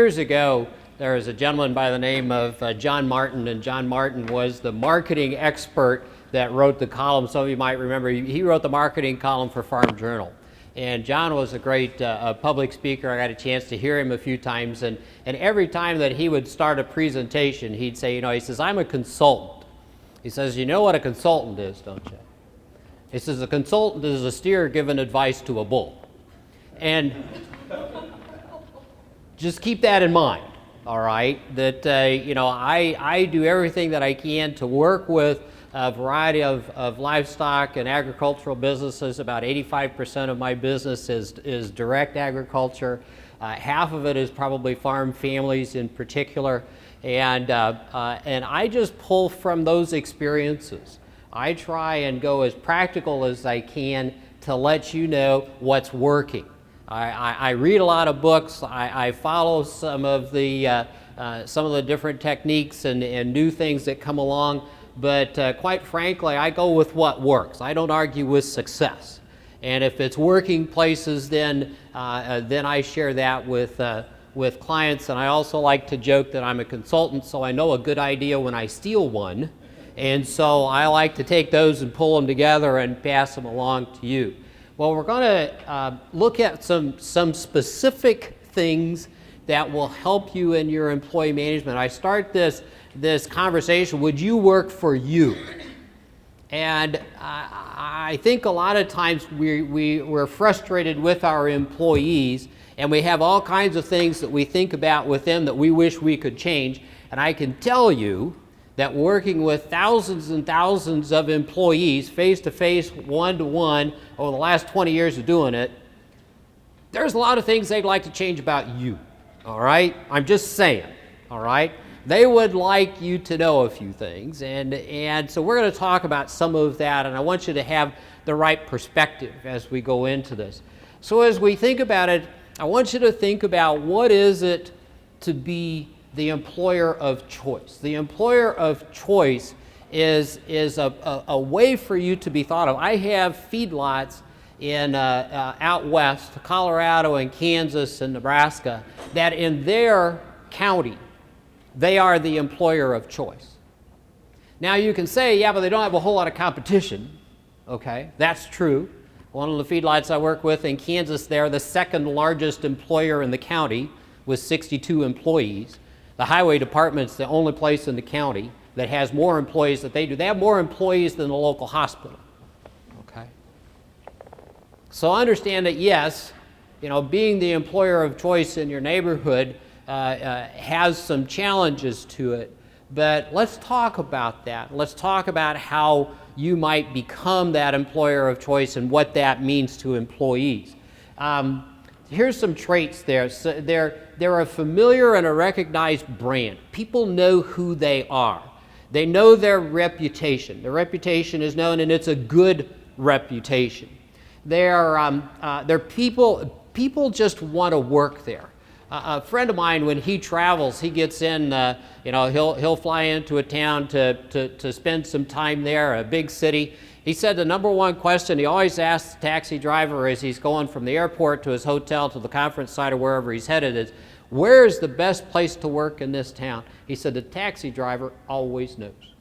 Years ago, there was a gentleman by the name of John Martin, and John Martin was the marketing expert that wrote the column. Some of you might remember, he wrote the marketing column for Farm Journal. And John was a great public speaker. I got a chance to hear him a few times, and every time that he would start a presentation, he'd say, he says, I'm a consultant. He says, you know what a consultant is, don't you? He says, a consultant is a steer giving advice to a bull. And just keep that in mind, all right? That, I do everything that I can to work with a variety of livestock and agricultural businesses. About 85% of my business is direct agriculture. Half of it is probably farm families in particular. And I just pull from those experiences. I try and go as practical as I can to let you know what's working. I read a lot of books. I follow some of the different techniques and new things that come along. But quite frankly, I go with what works. I don't argue with success. And if it's working places, then I share that with clients. And I also like to joke that I'm a consultant, so I know a good idea when I steal one. And so I like to take those and pull them together and pass them along to you. Well, we're going to look at some specific things that will help you in your employee management. I start this conversation, would you work for you? And I think a lot of times we're frustrated with our employees, and we have all kinds of things that we think about with them that we wish we could change. And I can tell you that working with thousands and thousands of employees face-to-face, one-to-one, over the last 20 years of doing it, there's a lot of things they'd like to change about you, all right? I'm just saying, all right? They would like you to know a few things, and so we're going to talk about some of that, and I want you to have the right perspective as we go into this. So as we think about it, I want you to think about what is it to be the employer of choice. The employer of choice is a way for you to be thought of. I have feedlots in out west, Colorado and Kansas and Nebraska, that in their county, they are the employer of choice. Now you can say, yeah, but they don't have a whole lot of competition. Okay, that's true. One of the feedlots I work with in Kansas, they're the second largest employer in the county with 62 employees. The highway department's the only place in the county that has more employees than they do. They have more employees than the local hospital. Okay. So understand that yes, being the employer of choice in your neighborhood has some challenges to it, but let's talk about that. Let's talk about how you might become that employer of choice and what that means to employees. Here's some traits there. So they're a familiar and a recognized brand. People know who they are. They know their reputation. Their reputation is known, and it's a good reputation. They're people just want to work there. A friend of mine, when he travels, he gets in, he'll fly into a town to spend some time there, a big city. He said the number one question he always asks the taxi driver as he's going from the airport to his hotel to the conference site or wherever he's headed is, where is the best place to work in this town? He said the taxi driver always knows.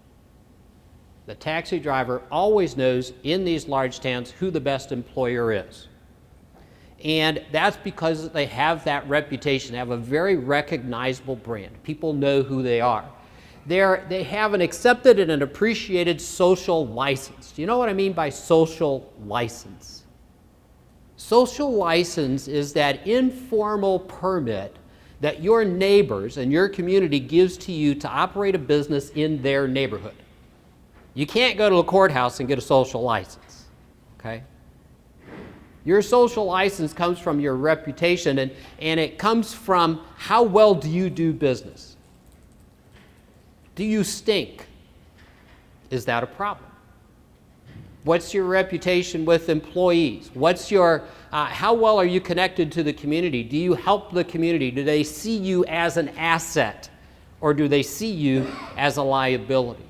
The taxi driver always knows in these large towns who the best employer is. And that's because they have that reputation. They have a very recognizable brand. People know who they are. They have an accepted and an appreciated social license. Do you know what I mean by social license? Social license is that informal permit that your neighbors and your community gives to you to operate a business in their neighborhood. You can't go to a courthouse and get a social license, okay? Your social license comes from your reputation, and it comes from how well do you do business. Do you stink? Is that a problem? What's your reputation with employees? How well are you connected to the community? Do you help the community? Do they see you as an asset, or do they see you as a liability?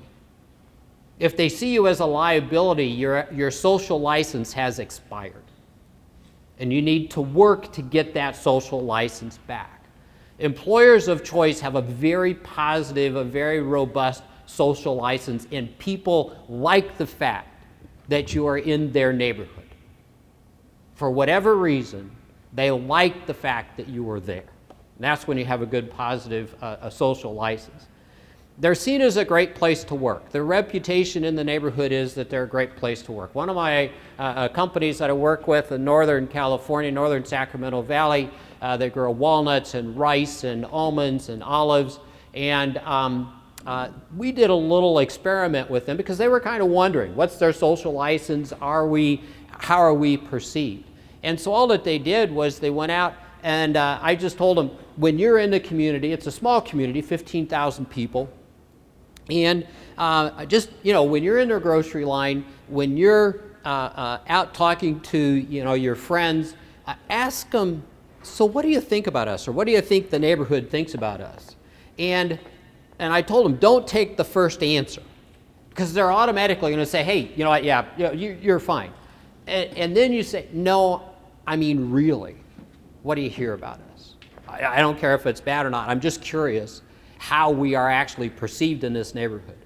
If they see you as a liability, your social license has expired, and you need to work to get that social license back. Employers of choice have a very positive, a very robust social license, and people like the fact that you are in their neighborhood. For whatever reason, they like the fact that you are there. And that's when you have a good, positive a social license. They're seen as a great place to work. Their reputation in the neighborhood is that they're a great place to work. One of my companies that I work with in Northern California, Northern Sacramento Valley, they grow walnuts and rice and almonds and olives. And we did a little experiment with them because they were kind of wondering, what's their social license? How are we perceived? And so all that they did was they went out and I just told them, when you're in the community, it's a small community, 15,000 people, and just, when you're in their grocery line, when you're out talking to, your friends, ask them, so what do you think about us? Or what do you think the neighborhood thinks about us? And I told them, don't take the first answer, because they're automatically going to say, hey, you know what, yeah, you're fine. And then you say, no, I mean, really, what do you hear about us? I don't care if it's bad or not. I'm just curious how we are actually perceived in this neighborhood.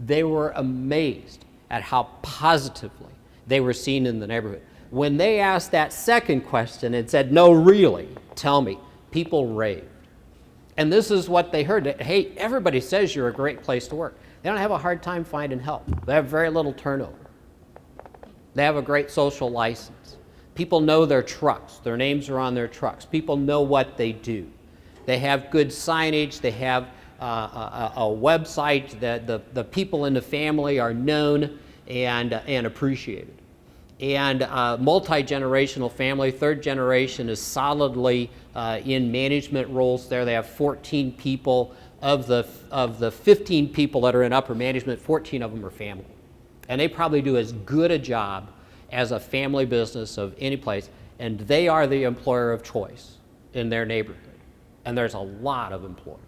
They were amazed at how positively they were seen in the neighborhood. When they asked that second question and said, no, really, tell me, people raved. And this is what they heard. Hey, everybody says you're a great place to work. They don't have a hard time finding help. They have very little turnover. They have a great social license. People know their trucks. Their names are on their trucks. People know what they do. They have good signage. They have a website that the people in the family are known and appreciated. And multi-generational family, third generation is solidly in management roles there. They have 14 people. Of the 15 people that are in upper management, 14 of them are family. And they probably do as good a job as a family business of any place. And they are the employer of choice in their neighborhood. And there's a lot of employers.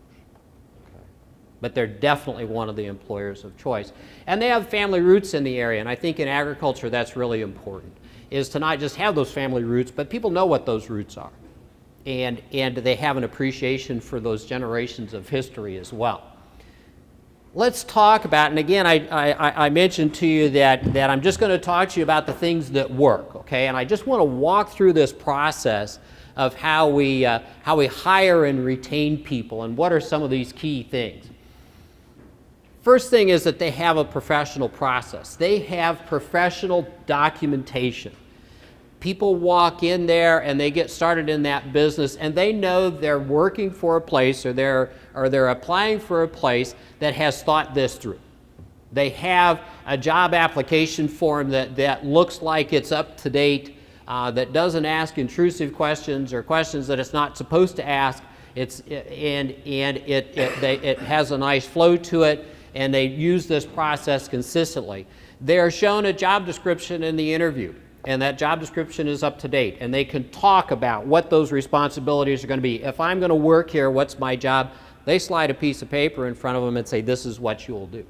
But they're definitely one of the employers of choice. And they have family roots in the area, and I think in agriculture that's really important, is to not just have those family roots, but people know what those roots are. And they have an appreciation for those generations of history as well. Let's talk about, and again, I mentioned to you that I'm just going to talk to you about the things that work, okay? And I just want to walk through this process of how we hire and retain people, and what are some of these key things. First thing is that they have a professional process. They have professional documentation. People walk in there and they get started in that business, and they know they're working for a place, or they're applying for a place that has thought this through. They have a job application form that looks like it's up to date, that doesn't ask intrusive questions or questions that it's not supposed to ask. It has a nice flow to it, and they use this process consistently. They are shown a job description in the interview, and that job description is up to date, and they can talk about what those responsibilities are going to be. If I'm going to work here, what's my job? They slide a piece of paper in front of them and say, this is what you will do.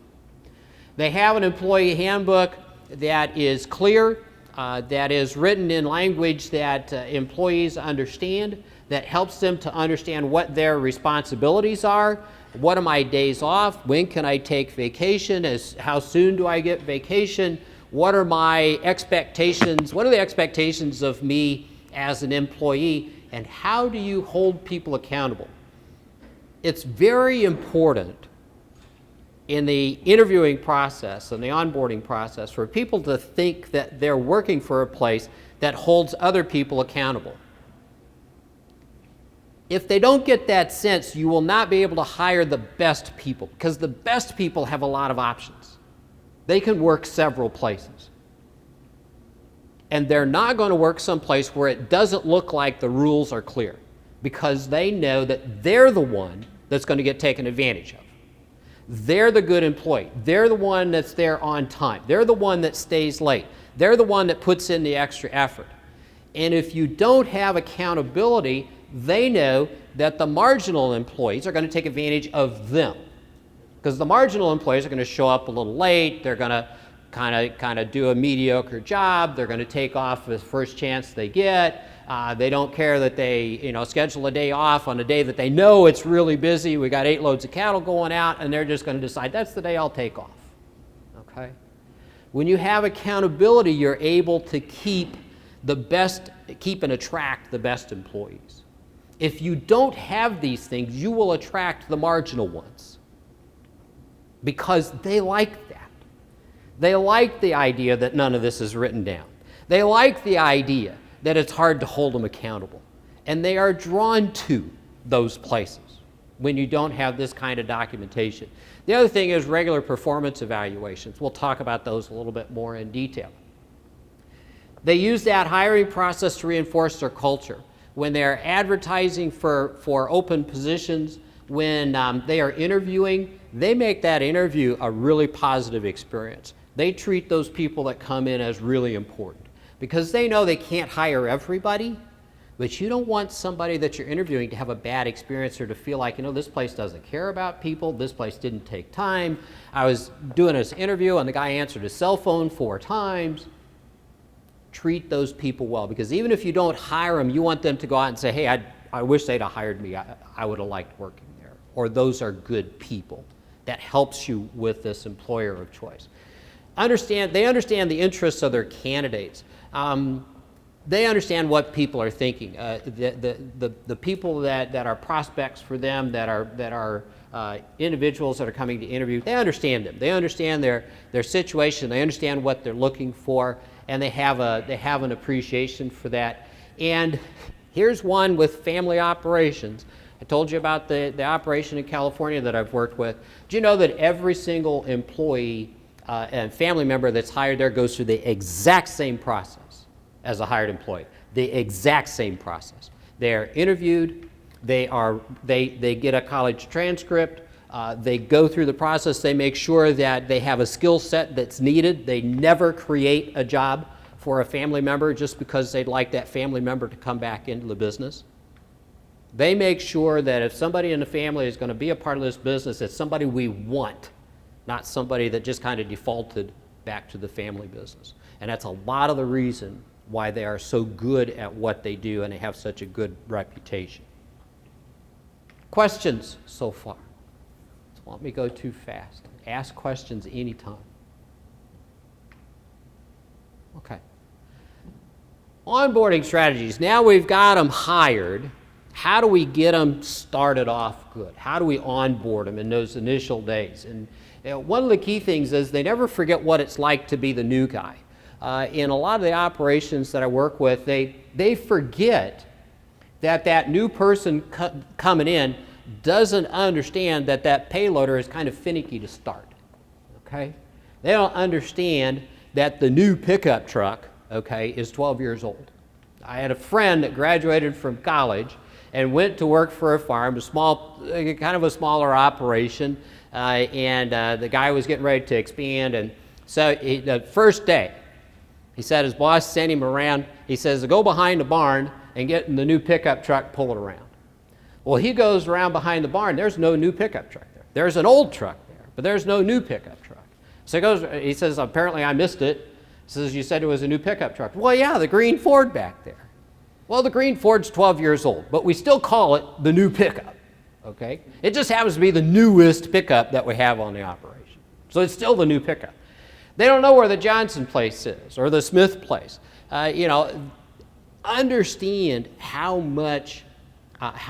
They have an employee handbook that is clear, that is written in language that employees understand, that helps them to understand what their responsibilities are. What are my days off? When can I take vacation? How soon do I get vacation? What are my expectations? What are the expectations of me as an employee? And how do you hold people accountable? It's very important in the interviewing process and the onboarding process for people to think that they're working for a place that holds other people accountable. If they don't get that sense, you will not be able to hire the best people, because the best people have a lot of options. They can work several places. And they're not going to work someplace where it doesn't look like the rules are clear, because they know that they're the one that's going to get taken advantage of. They're the good employee. They're the one that's there on time. They're the one that stays late. They're the one that puts in the extra effort. And if you don't have accountability, they know that the marginal employees are going to take advantage of them, because the marginal employees are going to show up a little late. They're going to kind of do a mediocre job. They're going to take off the first chance they get. They don't care that they, schedule a day off on a day that they know it's really busy. We got 8 loads of cattle going out, and they're just going to decide that's the day I'll take off. Okay? When you have accountability, you're able to keep and attract the best employees. If you don't have these things, you will attract the marginal ones because they like that. They like the idea that none of this is written down. They like the idea that it's hard to hold them accountable. And they are drawn to those places when you don't have this kind of documentation. The other thing is regular performance evaluations. We'll talk about those a little bit more in detail. They use that hiring process to reinforce their culture. When they're advertising for open positions, when they are interviewing, they make that interview a really positive experience. They treat those people that come in as really important because they know they can't hire everybody, but you don't want somebody that you're interviewing to have a bad experience or to feel like, this place doesn't care about people, this place didn't take time. I was doing this interview and the guy answered his cell phone 4 times. Treat those people well, because even if you don't hire them, you want them to go out and say, hey, I wish they'd have hired me. I would have liked working there. Or those are good people. That helps you with this employer of choice. They understand the interests of their candidates. They understand what people are thinking. The people that are prospects for them, that are individuals that are coming to interview, they understand them. They understand their situation. They understand what they're looking for, and they have an appreciation for that. And here's one with family operations. I told you about the operation in California that I've worked with. Do you know that every single employee and family member that's hired there goes through the exact same process as a hired employee? The exact same process. They're interviewed, they get a college transcript, they go through the process, they make sure that they have a skill set that's needed. They never create a job for a family member just because they'd like that family member to come back into the business. They make sure that if somebody in the family is going to be a part of this business, it's somebody we want, not somebody that just kind of defaulted back to the family business. And that's a lot of the reason why they are so good at what they do and they have such a good reputation. Questions so far? Don't let me go too fast. Ask questions anytime. Okay. Onboarding strategies. Now we've got them hired. How do we get them started off good? How do we onboard them in those initial days? And one of the key things is they never forget what it's like to be the new guy. In a lot of the operations that I work with, they forget that new person coming in doesn't understand that payloader is kind of finicky to start. Okay? They don't understand that the new pickup truck, okay, is 12 years old. I had a friend that graduated from college and went to work for a farm, kind of a smaller operation, and the guy was getting ready to expand, and so the first day, he said his boss sent him around. He says, go behind the barn and get in the new pickup truck, pull it around. Well, he goes around behind the barn. There's no new pickup truck there. There's an old truck there, but there's no new pickup truck. So he says, apparently I missed it. He says, you said it was a new pickup truck. Well, yeah, the green Ford back there. Well, the green Ford's 12 years old, but we still call it the new pickup, okay? It just happens to be the newest pickup that we have on the operation. So it's still the new pickup. They don't know where the Johnson place is or the Smith place. Understand how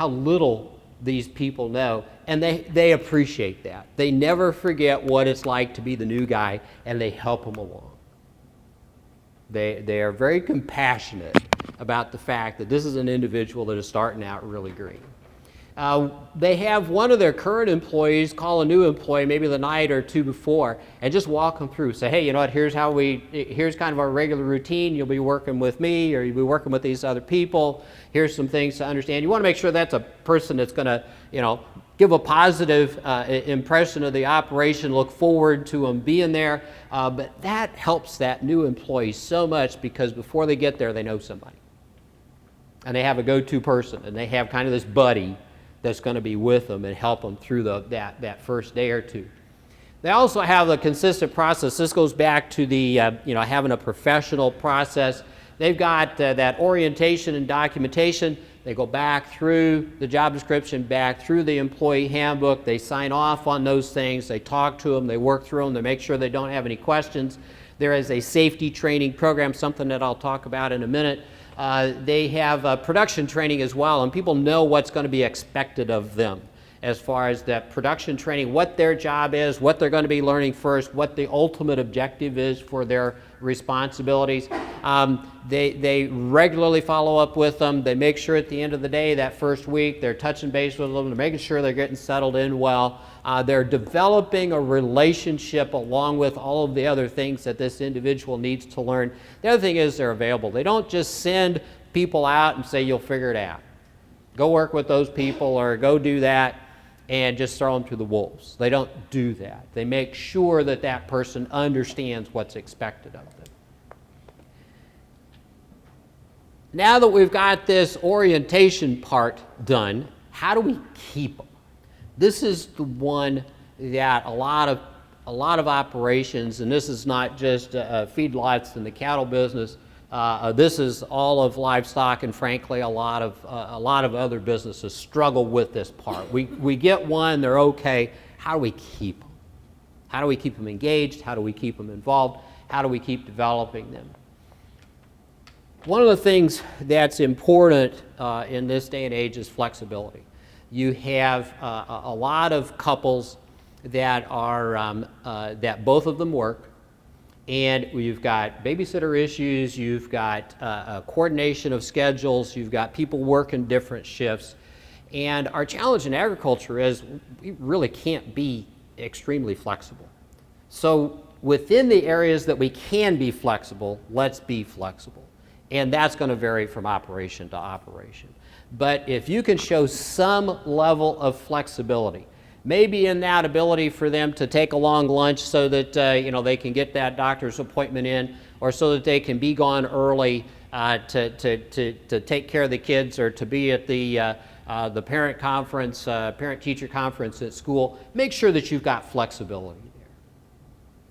little these people know, and they appreciate that. They never forget what it's like to be the new guy, and they help them along. They are very compassionate about the fact that this is an individual that is starting out really green. They have one of their current employees call a new employee maybe the night or two before and just walk them through. Say, hey, you know what, here's kind of our regular routine. You'll be working with me or you'll be working with these other people. Here's some things to understand. You want to make sure that's a person that's going to, give a positive impression of the operation, look forward to them being there. But that helps that new employee so much because before they get there, they know somebody. And they have a go-to person, and they have kind of this buddy that's going to be with them and help them through that first day or two. They also have a consistent process. This goes back to the having a professional process. they've got that orientation and documentation. They go back through the job description, back through the employee handbook. They sign off on those things. They talk to them. They work through them. They make sure they don't have any questions. There is a safety training program, something that I'll talk about in a minute. They have production training as well, and people know what's going to be expected of them as far as that production training, what their job is, what they're going to be learning first, what the ultimate objective is for their responsibilities. They regularly follow up with them. They make sure at the end of the day, that first week, they're touching base with them, they're making sure they're getting settled in well. They're developing a relationship along with all of the other things that this individual needs to learn. The other thing is they're available. They don't just send people out and say, you'll figure it out. Go work with those people or go do that and just throw them to the wolves. They don't do that. They make sure that that person understands what's expected of them. Now that we've got this orientation part done, how do we keep them? This is the one that a lot of operations, and this is not just feedlots in the cattle business, this is all of livestock, and frankly, a lot of other businesses struggle with this part. We get one, they're okay. How do we keep them? How do we keep them engaged? How do we keep them involved? How do we keep developing them? One of the things that's important in this day and age is flexibility. You have a lot of couples that are that both of them work. And you've got babysitter issues, you've got a coordination of schedules, you've got people working different shifts. And our challenge in agriculture is we really can't be extremely flexible. So within the areas that we can be flexible, let's be flexible. And that's going to vary from operation to operation. But if you can show some level of flexibility, maybe in that ability for them to take a long lunch so that they can get that doctor's appointment in, or so that they can be gone early to take care of the kids, or to be at the parent conference, parent-teacher conference at school. Make sure that you've got flexibility there,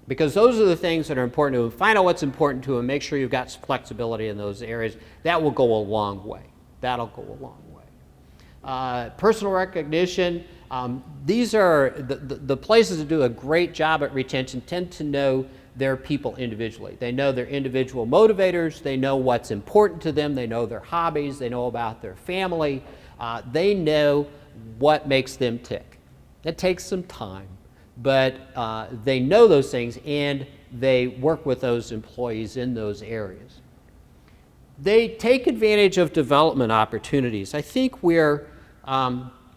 because those are the things that are important to them. Find out what's important to them. Make sure you've got flexibility in those areas. That will go a long way. That'll go a long way. Personal recognition. These are the places that do a great job at retention tend to know their people individually. They know their individual motivators. They know what's important to them. They know their hobbies. They know about their family. They know what makes them tick. It takes some time, but they know those things, and they work with those employees in those areas. They take advantage of development opportunities. I think we're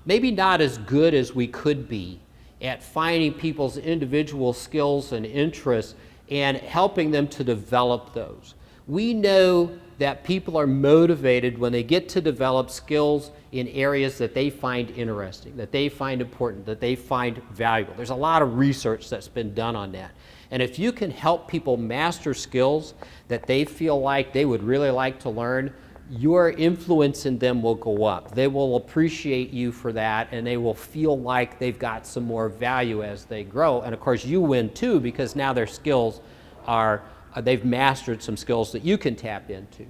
maybe not as good as we could be at finding people's individual skills and interests and helping them to develop those. We know that people are motivated when they get to develop skills in areas that they find interesting, that they find important, that they find valuable. There's a lot of research that's been done on that. And if you can help people master skills that they feel like they would really like to learn, your influence in them will go up. They will appreciate you for that, and they will feel like they've got some more value as they grow. And of course, you win too, because now their skills are, they've mastered some skills that you can tap into.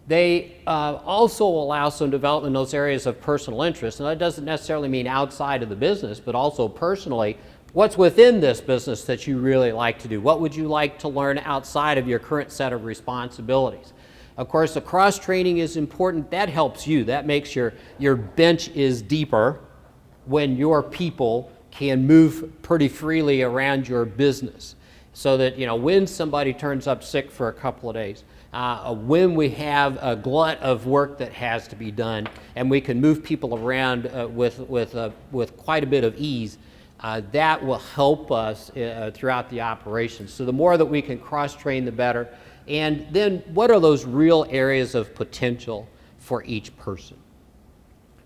They also allow some development in those areas of personal interest. And that doesn't necessarily mean outside of the business, but also personally. What's within this business that you really like to do? What would you like to learn outside of your current set of responsibilities? Of course, the cross-training is important. That helps you. That makes your bench is deeper when your people can move pretty freely around your business. So that, when somebody turns up sick for a couple of days, when we have a glut of work that has to be done, and we can move people around with quite a bit of ease, that will help us throughout the operation. So the more that we can cross-train, the better. And then what are those real areas of potential for each person?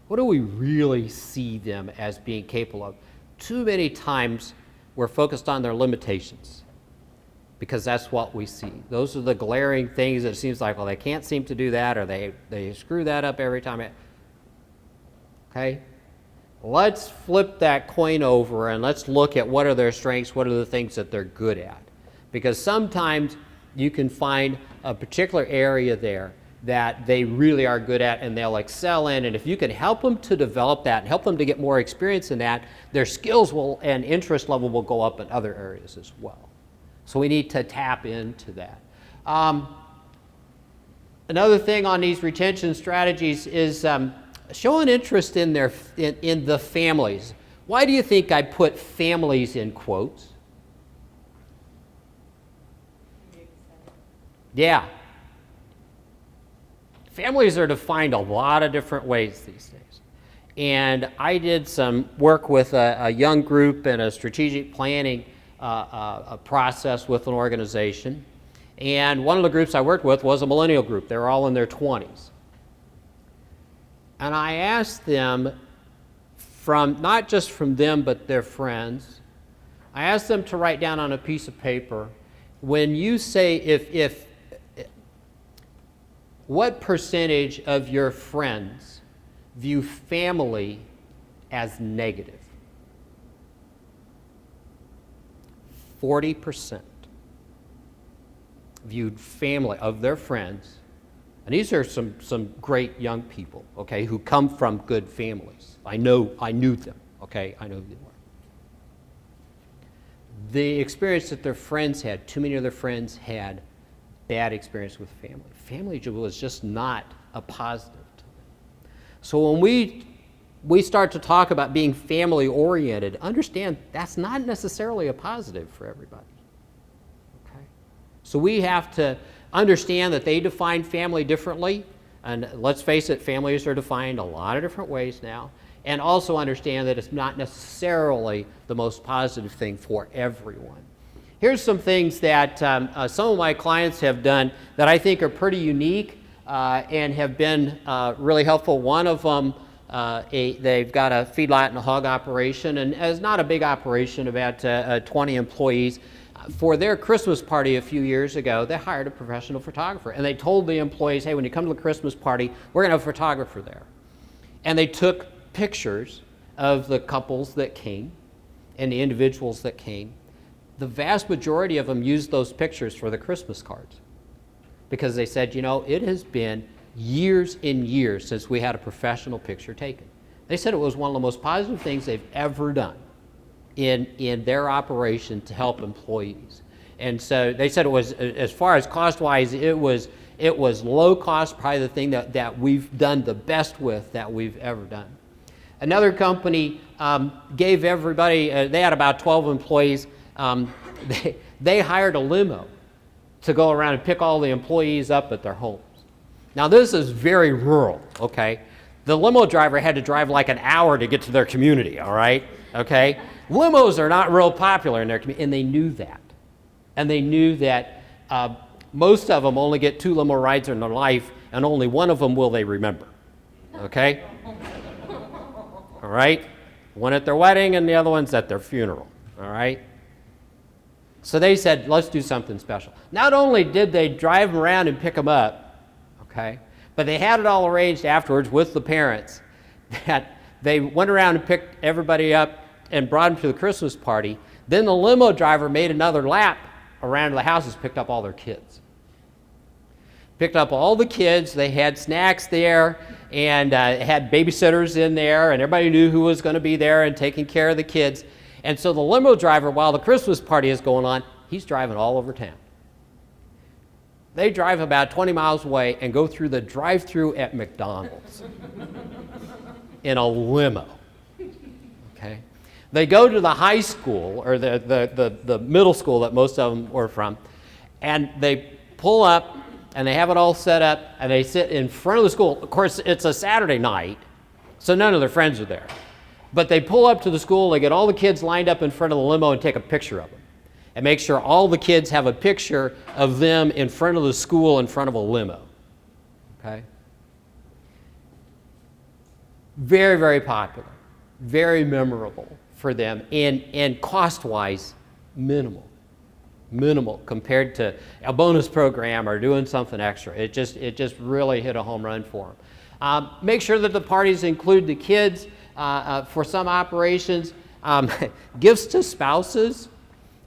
What do we really see them as being capable of? Too many times we're focused on their limitations, because that's what we see. Those are the glaring things that it seems like, well, they can't seem to do that, or they screw that up every time. Okay? Let's flip that coin over and let's look at what are their strengths, what are the things that they're good at. Because sometimes you can find a particular area there that they really are good at and they'll excel in. And if you can help them to develop that and help them to get more experience in that, their skills will and interest level will go up in other areas as well. So we need to tap into that. Another thing on these retention strategies is showing interest in the families. Why do you think I put families in quotes? Yeah. Families are defined a lot of different ways these days. And I did some work with a young group in a strategic planning a process with an organization. And one of the groups I worked with was a millennial group. They were all in their 20s. And I asked them, not just from them, but their friends, I asked them to write down on a piece of paper, when you say, what percentage of your friends view family as negative? 40% viewed family of their friends, and these are some great young people, okay, who come from good families. I knew them, okay, I know who they were. The experience that their friends had, too many of their friends had bad experience with family. Family was just not a positive to them. So when we start to talk about being family oriented, understand that's not necessarily a positive for everybody. Okay? So we have to understand that they define family differently, and let's face it, families are defined a lot of different ways now, and also understand that it's not necessarily the most positive thing for everyone. Here's some things that some of my clients have done that I think are pretty unique and have been really helpful. One of them, they've got a feedlot and a hog operation, and it's not a big operation, about 20 employees. For their Christmas party a few years ago, they hired a professional photographer, and they told the employees, hey, when you come to the Christmas party, we're going to have a photographer there. And they took pictures of the couples that came and the individuals that came. The vast majority of them used those pictures for the Christmas cards because they said, you know, it has been years and years since we had a professional picture taken. They said it was one of the most positive things they've ever done in their operation to help employees. And so they said it was, as far as cost-wise, it was low cost, probably the thing that we've done the best with that we've ever done. Another company gave everybody, they had about 12 employees, they hired a limo to go around and pick all the employees up at their homes. Now this is very rural, okay? The limo driver had to drive like an hour to get to their community, all right? Okay? Limos are not real popular in their community, and they knew that. And they knew that most of them only get 2 limo rides in their life, and only one of them will they remember, okay? All right? One at their wedding and the other one's at their funeral, all right? So they said, let's do something special. Not only did they drive them around and pick them up, okay, but they had it all arranged afterwards with the parents that they went around and picked everybody up and brought them to the Christmas party. Then the limo driver made another lap around the houses, picked up all their kids. Picked up all the kids, they had snacks there, and had babysitters in there, and everybody knew who was going to be there and taking care of the kids. And so the limo driver, while the Christmas party is going on, he's driving all over town. They drive about 20 miles away and go through the drive-through at McDonald's in a limo. Okay? They go to the high school, or the middle school that most of them were from, and they pull up, and they have it all set up, and they sit in front of the school. Of course, it's a Saturday night, so none of their friends are there. But they pull up to the school, they get all the kids lined up in front of the limo and take a picture of them. And make sure all the kids have a picture of them in front of the school in front of a limo. Okay? Very, very popular. Very memorable for them. And cost-wise, minimal. Minimal compared to a bonus program or doing something extra. It just really hit a home run for them. Make sure that the parties include the kids. For some operations, gifts to spouses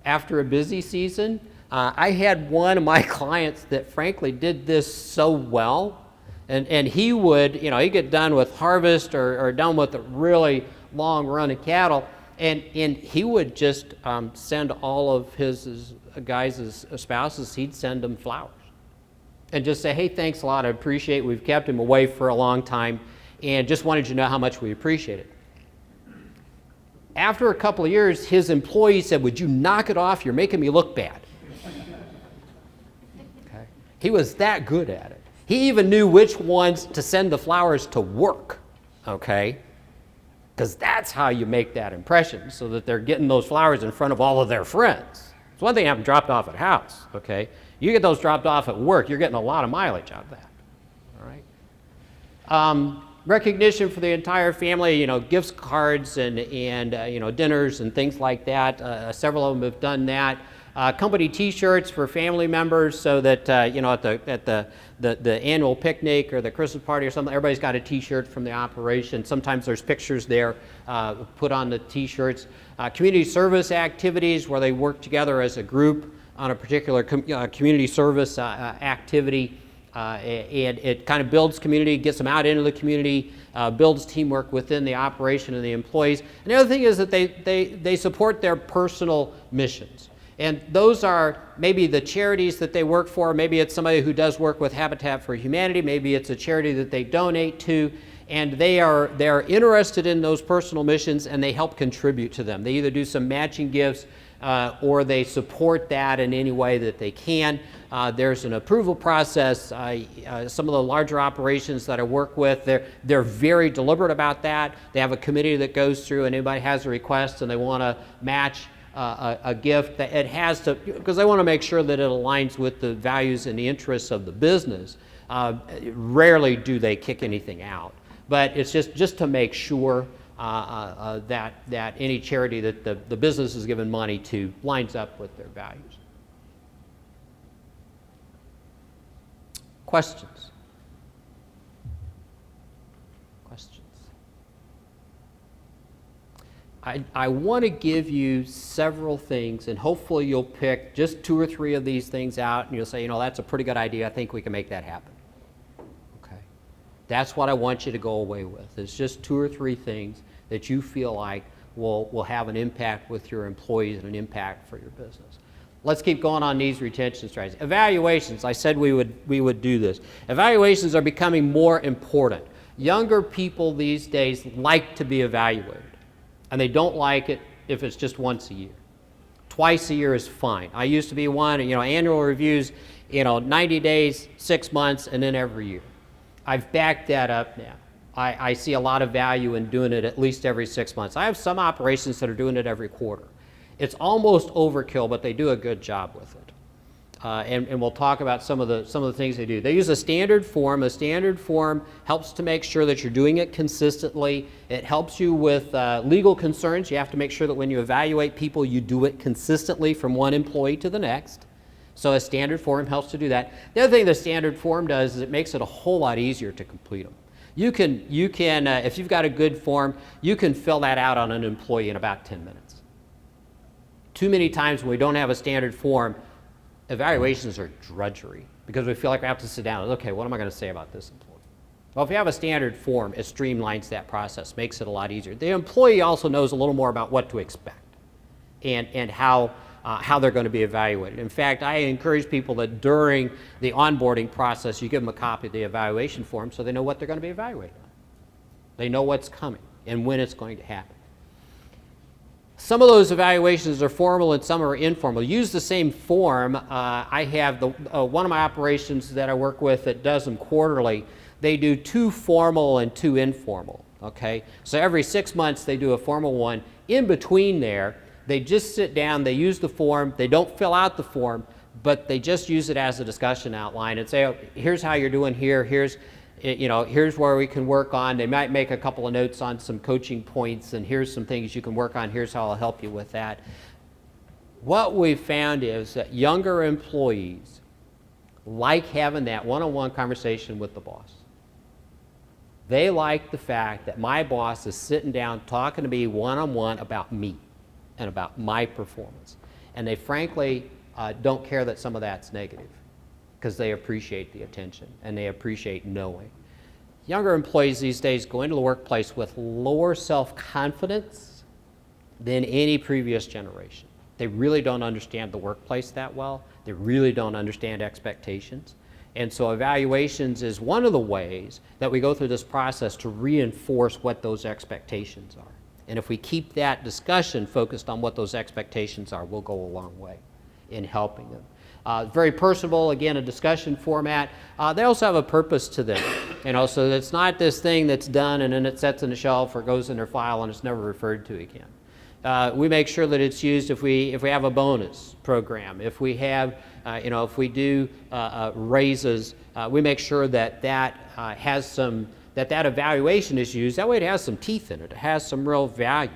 after a busy season. I had one of my clients that frankly did this so well, and he would, he'd get done with harvest or done with a really long run of cattle, and he would just send all of his guys' spouses, he'd send them flowers. And just say, hey, thanks a lot, I appreciate it. We've kept him away for a long time, and just wanted you to know how much we appreciate it. After a couple of years, his employees said, would you knock it off? You're making me look bad. Okay. He was that good at it. He even knew which ones to send the flowers to work, okay? Because that's how you make that impression, so that they're getting those flowers in front of all of their friends. It's one thing to have them dropped off at house, okay? You get those dropped off at work, you're getting a lot of mileage out of that, all right? Recognition for the entire family, gifts cards and dinners and things like that. Several of them have done that. Company T-shirts for family members, so that at the annual picnic or the Christmas party or something, everybody's got a T-shirt from the operation. Sometimes there's pictures there put on the T-shirts. Community service activities where they work together as a group on a particular community service activity. And it kind of builds community, gets them out into the community, builds teamwork within the operation and the employees. And the other thing is that they support their personal missions. And those are maybe the charities that they work for. Maybe it's somebody who does work with Habitat for Humanity. Maybe it's a charity that they donate to. And they're interested in those personal missions, and they help contribute to them. They either do some matching gifts or they support that in any way that they can. There's an approval process. Some of the larger operations that I work with, they're very deliberate about that. They have a committee that goes through, and anybody has a request and they want to match a gift, that it has to, because they want to make sure that it aligns with the values and the interests of the business. Rarely do they kick anything out, but it's just to make sure that any charity that the business is given money to lines up with their values. Questions? Questions? I want to give you several things, and hopefully you'll pick just 2 or 3 of these things out, and you'll say, that's a pretty good idea. I think we can make that happen. Okay. That's what I want you to go away with. It's just 2 or 3 things that you feel like will have an impact with your employees and an impact for your business. Let's keep going on these retention strategies. Evaluations, I said we would do this. Evaluations are becoming more important. Younger people these days like to be evaluated, and they don't like it if it's just once a year. Twice a year is fine. I used to be one, annual reviews, 90 days, 6 months, and then every year. I've backed that up now. I see a lot of value in doing it at least every 6 months. I have some operations that are doing it every quarter. It's almost overkill, but they do a good job with it. And we'll talk about some of the things they do. They use a standard form. A standard form helps to make sure that you're doing it consistently. It helps you with legal concerns. You have to make sure that when you evaluate people, you do it consistently from one employee to the next. So a standard form helps to do that. The other thing the standard form does is it makes it a whole lot easier to complete them. You can if you've got a good form, you can fill that out on an employee in about 10 minutes. Too many times when we don't have a standard form, evaluations are drudgery because we feel like we have to sit down and, okay, what am I going to say about this employee? Well, if you have a standard form, it streamlines that process, makes it a lot easier. The employee also knows a little more about what to expect and how they're going to be evaluated. In fact, I encourage people that during the onboarding process, you give them a copy of the evaluation form so they know what they're going to be evaluated on. They know what's coming and when it's going to happen. Some of those evaluations are formal and some are informal. Use the same form. I have one of my operations that I work with that does them quarterly. They do 2 formal and 2 informal. Okay, so every 6 months they do a formal one. In between there, they just sit down, they use the form, they don't fill out the form, but they just use it as a discussion outline and say, oh, here's how you're doing here, here's where we can work on. They might make a couple of notes on some coaching points, and here's some things you can work on, here's how I'll help you with that. What we've found is that younger employees like having that one-on-one conversation with the boss. They like the fact that my boss is sitting down talking to me one-on-one about me and about my performance. And they frankly don't care that some of that's negative, because they appreciate the attention and they appreciate knowing. Younger employees these days go into the workplace with lower self-confidence than any previous generation. They really don't understand the workplace that well. They really don't understand expectations. And so evaluations is one of the ways that we go through this process to reinforce what those expectations are. And if we keep that discussion focused on what those expectations are, we'll go a long way in helping them. Very personable, again, a discussion format. They also have a purpose to them. So it's not this thing that's done and then it sits on the shelf or goes in their file and it's never referred to again. We make sure that it's used if we have a bonus program, if we have, if we do raises, we make sure that has some, that evaluation is used. That way it has some teeth in it. It has some real value.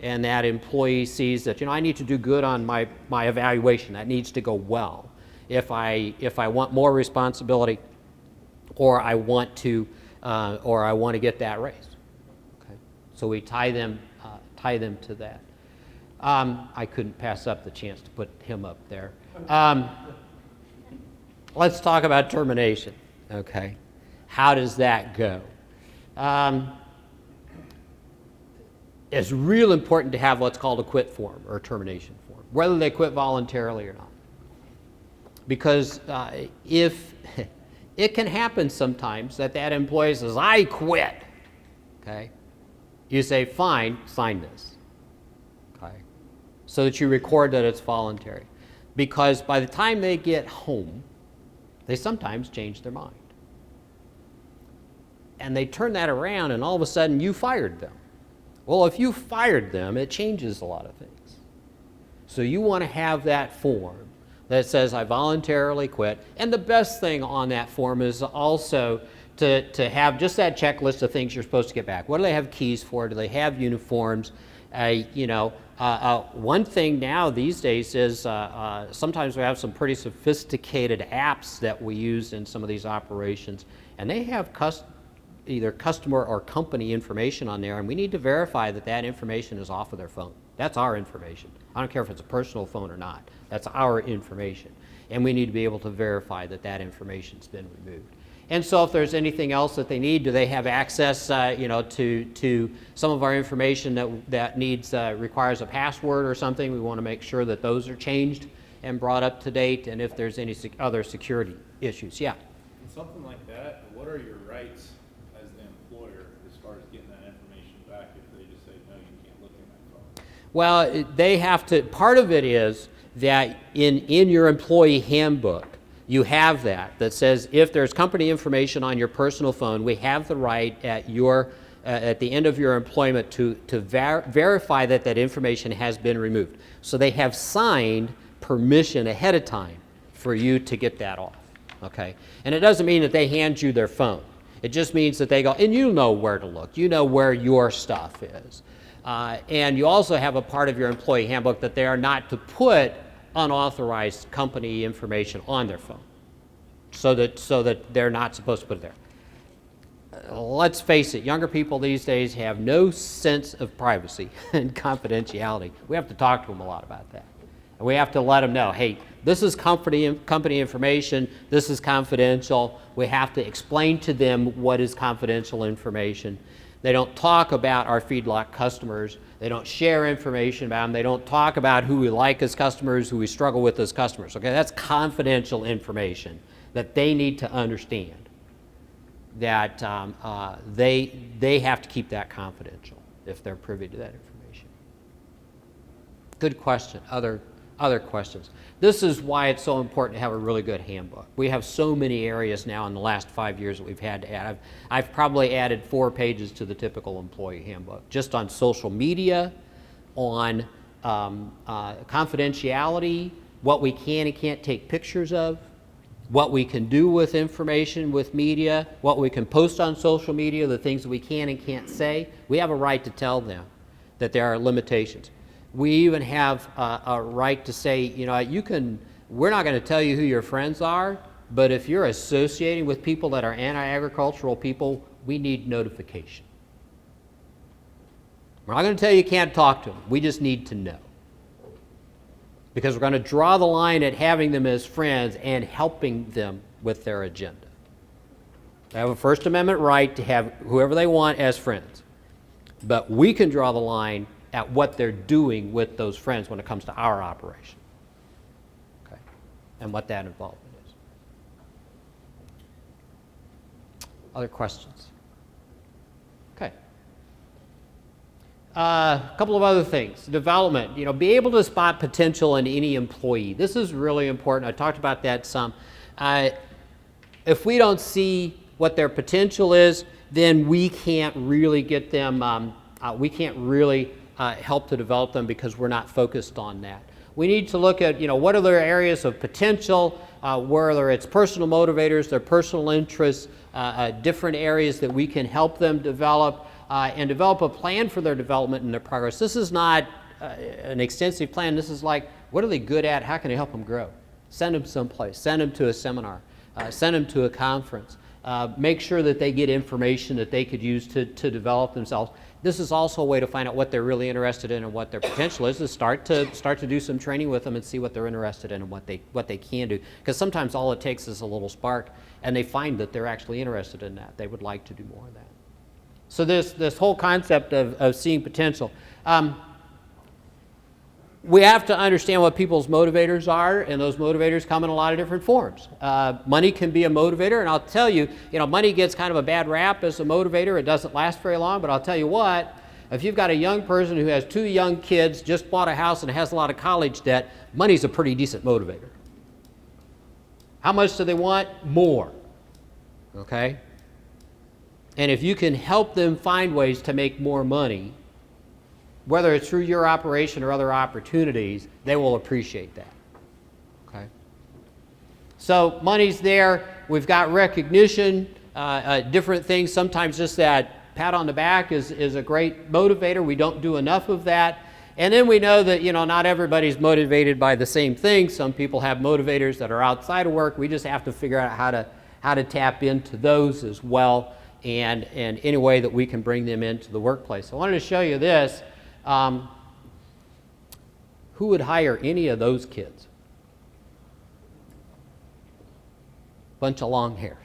And that employee sees that, I need to do good on my evaluation. That needs to go well. If I want more responsibility, or I want to get that raise. Okay. So we tie them to that. I couldn't pass up the chance to put him up there. Let's talk about termination. Okay. How does that go? It's real important to have what's called a quit form or a termination form, whether they quit voluntarily or not. Because if it can happen sometimes that employee says, I quit, okay? You say, fine, sign this, okay? So that you record that it's voluntary. Because by the time they get home, they sometimes change their mind. And they turn that around and all of a sudden you fired them. Well, if you fired them, it changes a lot of things. So you want to have that form that says, I voluntarily quit. And the best thing on that form is also to have just that checklist of things you're supposed to get back. What do they have keys for? Do they have uniforms? One thing now these days is sometimes we have some pretty sophisticated apps that we use in some of these operations, and they have either customer or company information on there, and we need to verify that information is off of their phone. That's our information. I don't care if it's a personal phone or not. That's our information. And we need to be able to verify that information's been removed. And so if there's anything else that they need, do they have access to some of our information that requires a password or something? We want to make sure that those are changed and brought up to date, and if there's any other security issues. Yeah? Something like that, what are your rights as the employer as far as getting that information back if they just say, no, you can't look in that phone? Well, they have to, part of it is that in your employee handbook, you have that says if there's company information on your personal phone, we have the right at the end of your employment to verify that information has been removed. So they have signed permission ahead of time for you to get that off. Okay, and it doesn't mean that they hand you their phone. It just means that they go, and you know where to look. You know where your stuff is. And you also have a part of your employee handbook that they are not to put unauthorized company information on their phone, so that they're not supposed to put it there. Let's face it, younger people these days have no sense of privacy and confidentiality. We have to talk to them a lot about that. And we have to let them know, hey, this is company information, this is confidential. We have to explain to them what is confidential information. They don't talk about our feedlot customers. They don't share information about them. They don't talk about who we like as customers, who we struggle with as customers. Okay, that's confidential information that they need to understand. That they have to keep that confidential if they're privy to that information. Good question. Other questions. This is why it's so important to have a really good handbook. We have so many areas now in the last 5 years that we've had to add. I've probably added 4 pages to the typical employee handbook, just on social media, on confidentiality, what we can and can't take pictures of, what we can do with information with media, what we can post on social media, the things that we can and can't say. We have a right to tell them that there are limitations. We even have a right to say, we're not going to tell you who your friends are, but if you're associating with people that are anti-agricultural people, we need notification. We're not going to tell you you can't talk to them. We just need to know. because we're going to draw the line at having them as friends and helping them with their agenda. They have a First Amendment right to have whoever they want as friends, but we can draw the line at what they're doing with those friends when it comes to our operation, okay, and what that involvement is. Other questions? Okay. A couple of other things. Development. Be able to spot potential in any employee. This is really important. I talked about that some. If we don't see what their potential is, then we can't really get them. We can't really help to develop them because we're not focused on that. We need to look at, what are their areas of potential, whether it's personal motivators, their personal interests, different areas that we can help them develop, and develop a plan for their development and their progress. This is not an extensive plan. This is like, what are they good at? How can I help them grow? Send them someplace. Send them to a seminar. Send them to a conference. Make sure that they get information that they could use to develop themselves. This is also a way to find out what they're really interested in and what their potential is, to start to do some training with them and see what they're interested in and what they can do. Because sometimes all it takes is a little spark, and they find that they're actually interested in that. They would like to do more of that. So this whole concept of seeing potential. We have to understand what people's motivators are, and those motivators come in a lot of different forms. Money can be a motivator, and I'll tell you, money gets kind of a bad rap as a motivator. It doesn't last very long, but I'll tell you what, if you've got a young person who has 2 young kids, just bought a house and has a lot of college debt, money's a pretty decent motivator. How much do they want? More. Okay? And if you can help them find ways to make more money, whether it's through your operation or other opportunities, they will appreciate that. Okay? So money's there. We've got recognition, different things. Sometimes just that pat on the back is a great motivator. We don't do enough of that. And then we know that not everybody's motivated by the same thing. Some people have motivators that are outside of work. We just have to figure out how to tap into those as well, and any way that we can bring them into the workplace. I wanted to show you this. Who would hire any of those kids? Bunch of long hairs.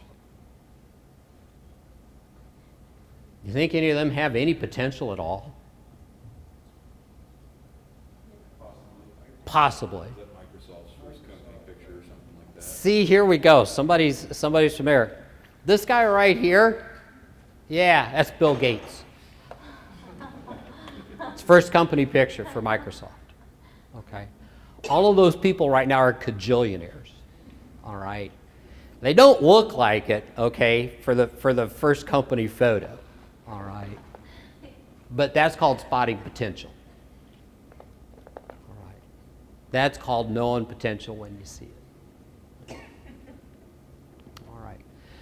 You think any of them have any potential at all? Possibly. Is that Microsoft's first company picture or something like that? See, here we go. Somebody's familiar. This guy right here, yeah, that's Bill Gates. It's first company picture for Microsoft. Okay. All of those people right now are cajillionaires. All right. They don't look like it, okay, for the first company photo. All right. But that's called spotting potential. All right. That's called knowing potential when you see it. All right.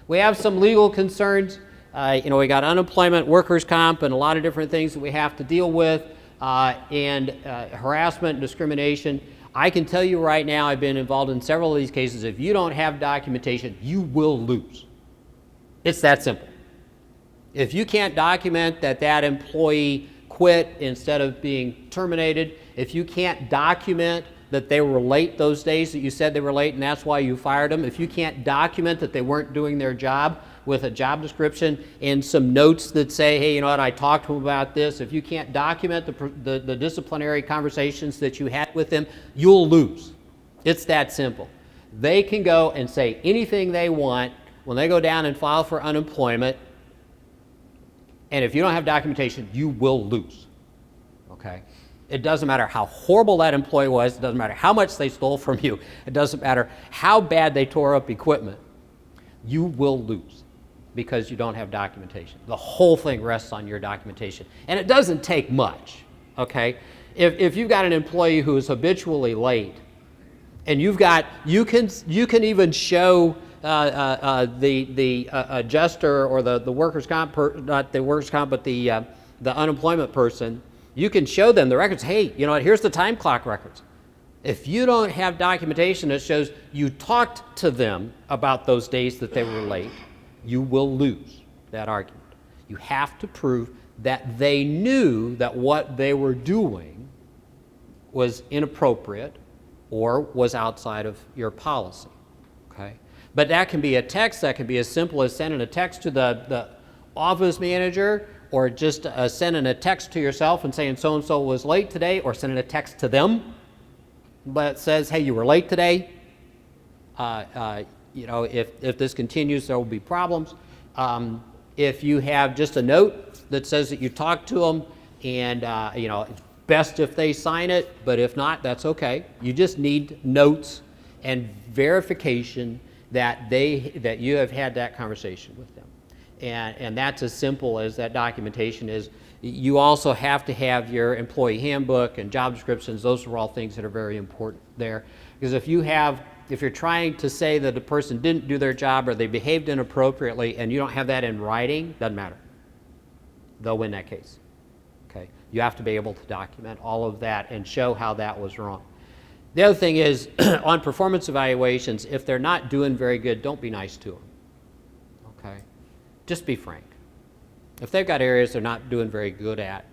We have some legal concerns. We got unemployment, workers' comp, and a lot of different things that we have to deal with, and harassment and discrimination. I can tell you right now, I've been involved in several of these cases. If you don't have documentation, you will lose. It's that simple. If you can't document that employee quit instead of being terminated, if you can't document that they were late those days that you said they were late and that's why you fired them, if you can't document that they weren't doing their job with a job description and some notes that say, hey, I talked to them about this, if you can't document the disciplinary conversations that you had with them, you'll lose. It's that simple. They can go and say anything they want when they go down and file for unemployment, and if you don't have documentation, you will lose. Okay? It doesn't matter how horrible that employee was. It doesn't matter how much they stole from you. It doesn't matter how bad they tore up equipment. You will lose because you don't have documentation. The whole thing rests on your documentation. And it doesn't take much, okay? If you've got an employee who is habitually late, and you can even show the adjuster or the workers' comp, not the workers' comp, but the unemployment person, you can show them the records. Hey, here's the time clock records. If you don't have documentation that shows you talked to them about those days that they were late, you will lose that argument. You have to prove that they knew that what they were doing was inappropriate or was outside of your policy, okay? But that can be a text, that can be as simple as sending a text to the office manager, or just sending a text to yourself and saying so-and-so was late today, or sending a text to them that says, hey, you were late today. You know, if this continues, there will be problems. If you have just a note that says that you talked to them, and you know, it's best if they sign it, but if not, that's okay. You just need notes and verification that you have had that conversation with them. And that's as simple as that documentation is. You also have to have your employee handbook and job descriptions. Those are all things that are very important there. Because if you're trying to say that the person didn't do their job or they behaved inappropriately and you don't have that in writing, doesn't matter. They'll win that case. Okay? You have to be able to document all of that and show how that was wrong. The other thing is, on performance evaluations, if they're not doing very good, don't be nice to them. Okay? Just be frank. If they've got areas they're not doing very good at,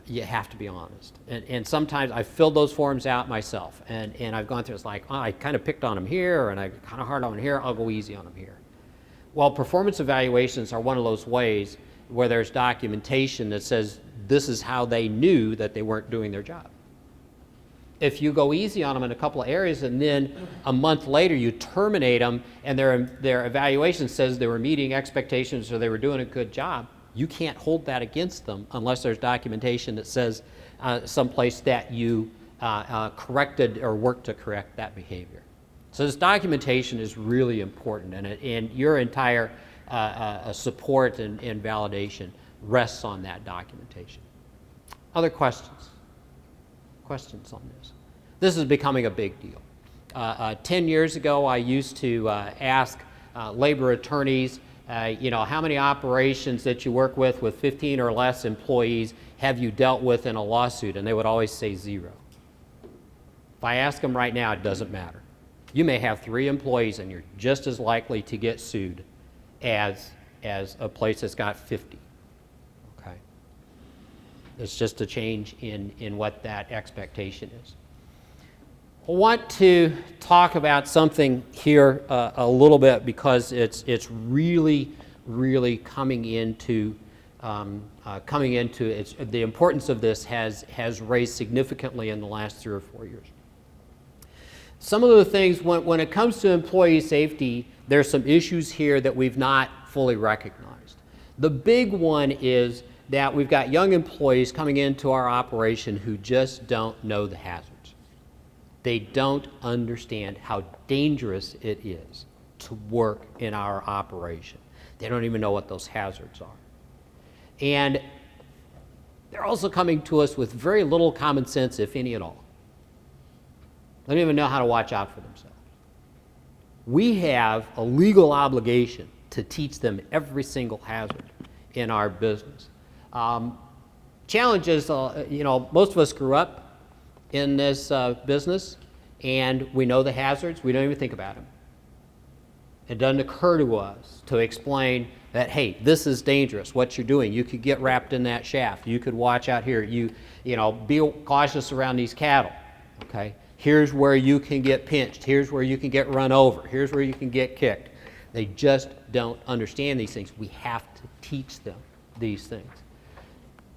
you have to be honest. And sometimes I've filled those forms out myself, and I've gone through, it's like, oh, I kind of picked on them here, and I kind of hard on them here, I'll go easy on them here. Well, performance evaluations are one of those ways where there's documentation that says this is how they knew that they weren't doing their job. If you go easy on them in a couple of areas and then a month later you terminate them and their evaluation says they were meeting expectations or they were doing a good job, you can't hold that against them unless there's documentation that says someplace that you corrected or worked to correct that behavior. So this documentation is really important, and your entire support and validation rests on that documentation. Other questions? Questions on this? This is becoming a big deal. 10 years ago, I used to ask labor attorneys, you know, how many operations that you work with 15 or less employees have you dealt with in a lawsuit? And they would always say 0. If I ask them right now, it doesn't matter. You may have 3 employees and you're just as likely to get sued as a place that's got 50. Okay? It's just a change in what that expectation is. I want to talk about something here a little bit because it's really coming into the importance of this has raised significantly in the last 3 or 4 years. Some of the things when it comes to employee safety, there's some issues here that we've not fully recognized. The big one is that we've got young employees coming into our operation who just don't know the hazards. They don't understand how dangerous it is to work in our operation. They don't even know what those hazards are. And they're also coming to us with very little common sense, if any at all. They don't even know how to watch out for themselves. We have a legal obligation to teach them every single hazard in our business. Challenges, you know, most of us grew up in this business, and we know the hazards. We don't even think about them. It doesn't occur to us to explain that, hey, this is dangerous, what you're doing. You could get wrapped in that shaft. You could watch out here. You know, be cautious around these cattle, okay? Here's where you can get pinched. Here's where you can get run over. Here's where you can get kicked. They just don't understand these things. We have to teach them these things.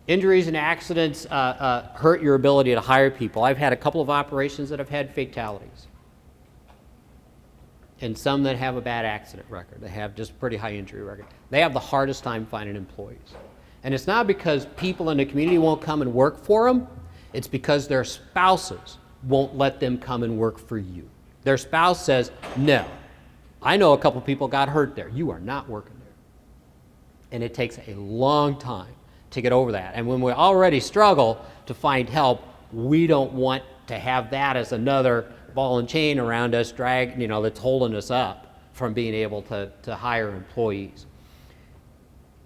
Injuries and accidents hurt your ability to hire people. I've had a couple of operations that have had fatalities, and some that have a bad accident record. They have just pretty high injury record. They have the hardest time finding employees. And it's not because people in the community won't come and work for them. It's because their spouses won't let them come and work for you. Their spouse says, no, I know a couple people got hurt there. You are not working there. And it takes a long time to get over that. And when we already struggle to find help, we don't want to have that as another ball and chain around us, that's holding us up from being able to hire employees.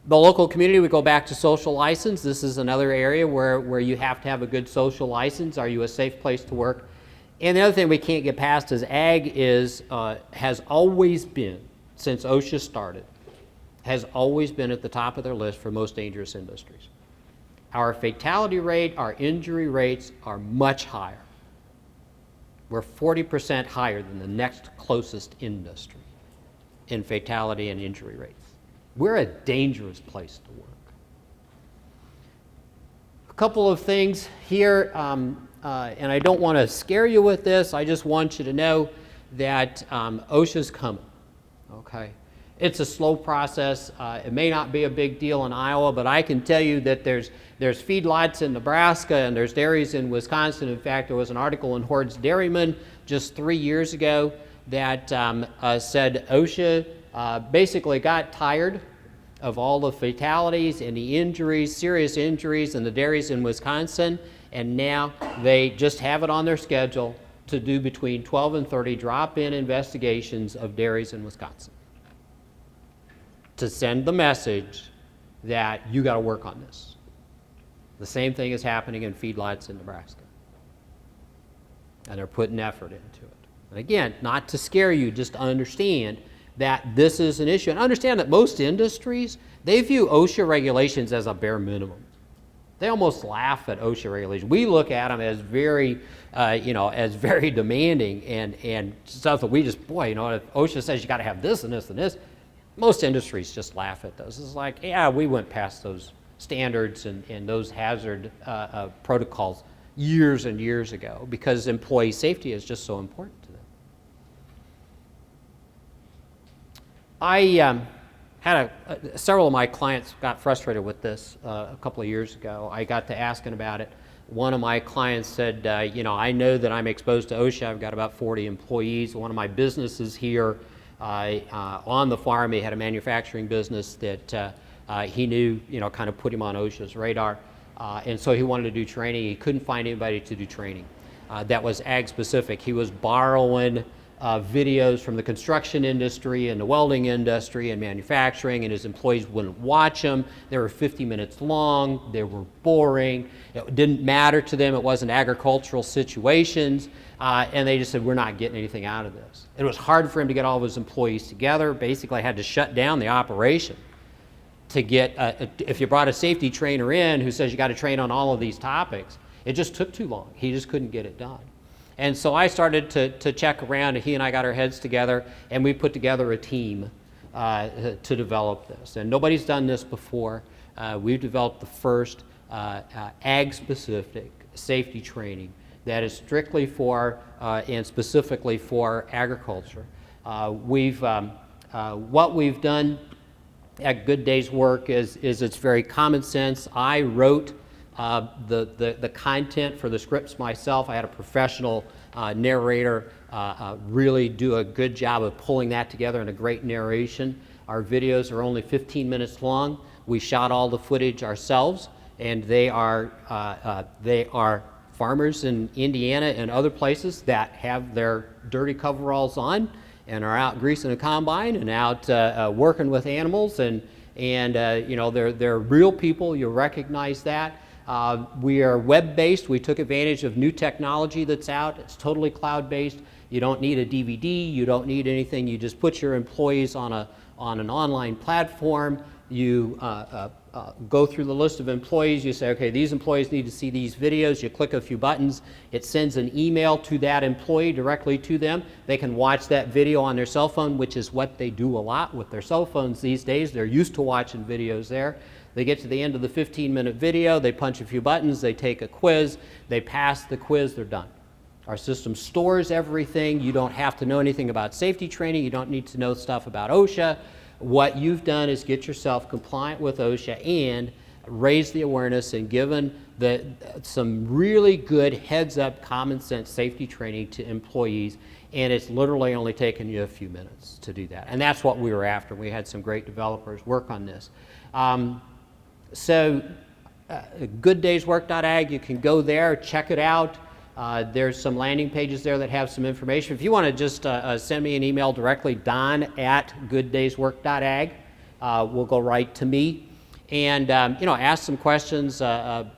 The local community, we go back to social license. This is another area where you have to have a good social license. Are you a safe place to work? And the other thing we can't get past is ag has always been, since OSHA started, has always been at the top of their list for most dangerous industries. Our fatality rate, our injury rates are much higher We're 40% higher than the next closest industry in fatality and injury rates. We're a dangerous place to work. A couple of things here, and I don't want to scare you with this. I just want you to know that OSHA's coming, okay? It's a slow process. It may not be a big deal in Iowa, but I can tell you that there's feedlots in Nebraska and there's dairies in Wisconsin. In fact, there was an article in Hoard's Dairyman just 3 years ago that said OSHA basically got tired of all the fatalities and the injuries, serious injuries in the dairies in Wisconsin, and now they just have it on their schedule to do between 12 and 30 drop-in investigations of dairies in Wisconsin, to send the message that you got to work on this. The same thing is happening in feedlots in Nebraska. And they're putting effort into it. And again, not to scare you, just to understand that this is an issue. And understand that most industries, they view OSHA regulations as a bare minimum. They almost laugh at OSHA regulations. We look at them as very, as very demanding and stuff that we just, boy, if OSHA says you got to have this and this and this, most industries just laugh at those. It's like, yeah, we went past those standards and those hazard protocols years and years ago because employee safety is just so important to them. I had several of my clients got frustrated with this a couple of years ago. I got to asking about it. One of my clients said, I know that I'm exposed to OSHA. I've got about 40 employees. One of my businesses here on the farm, he had a manufacturing business that he knew, kind of put him on OSHA's radar. And so he wanted to do training. He couldn't find anybody to do training that was ag specific. He was borrowing videos from the construction industry and the welding industry and manufacturing, and his employees wouldn't watch them. They were 50 minutes long. They were boring. It didn't matter to them. It wasn't agricultural situations. And they just said, we're not getting anything out of this. It was hard for him to get all of his employees together. Basically, had to shut down the operation to get, if you brought a safety trainer in who says you got to train on all of these topics, it just took too long. He just couldn't get it done. And so I started to check around, and he and I got our heads together, and we put together a team to develop this. And nobody's done this before. We've developed the first ag-specific safety training that is strictly for and specifically for agriculture. What we've done at Good Days Work is it's very common sense. I wrote the content for the scripts myself. I had a professional narrator really do a good job of pulling that together in a great narration. Our videos are only 15 minutes long. We shot all the footage ourselves, and they are farmers in Indiana and other places that have their dirty coveralls on and are out greasing a combine and out working with animals, and they're real people. You'll recognize that. We are web-based. We took advantage of new technology that's out. It's totally cloud-based. You don't need a DVD. You don't need anything. You just put your employees on an online platform. You go through the list of employees. You say, okay, these employees need to see these videos. You click a few buttons. It sends an email to that employee directly to them. They can watch that video on their cell phone, which is what they do a lot with their cell phones these days. They're used to watching videos there. They get to the end of the 15-minute video. They punch a few buttons. They take a quiz. They pass the quiz. They're done. Our system stores everything. You don't have to know anything about safety training. You don't need to know stuff about OSHA. What you've done is get yourself compliant with OSHA and raise the awareness and given some really good heads-up, common-sense safety training to employees, and it's literally only taken you a few minutes to do that. And that's what we were after. We had some great developers work on this. GoodDaysWork.ag, you can go there, check it out. There's some landing pages there that have some information. If you want to just send me an email directly, don@gooddayswork.ag, will go right to me. And ask some questions. Just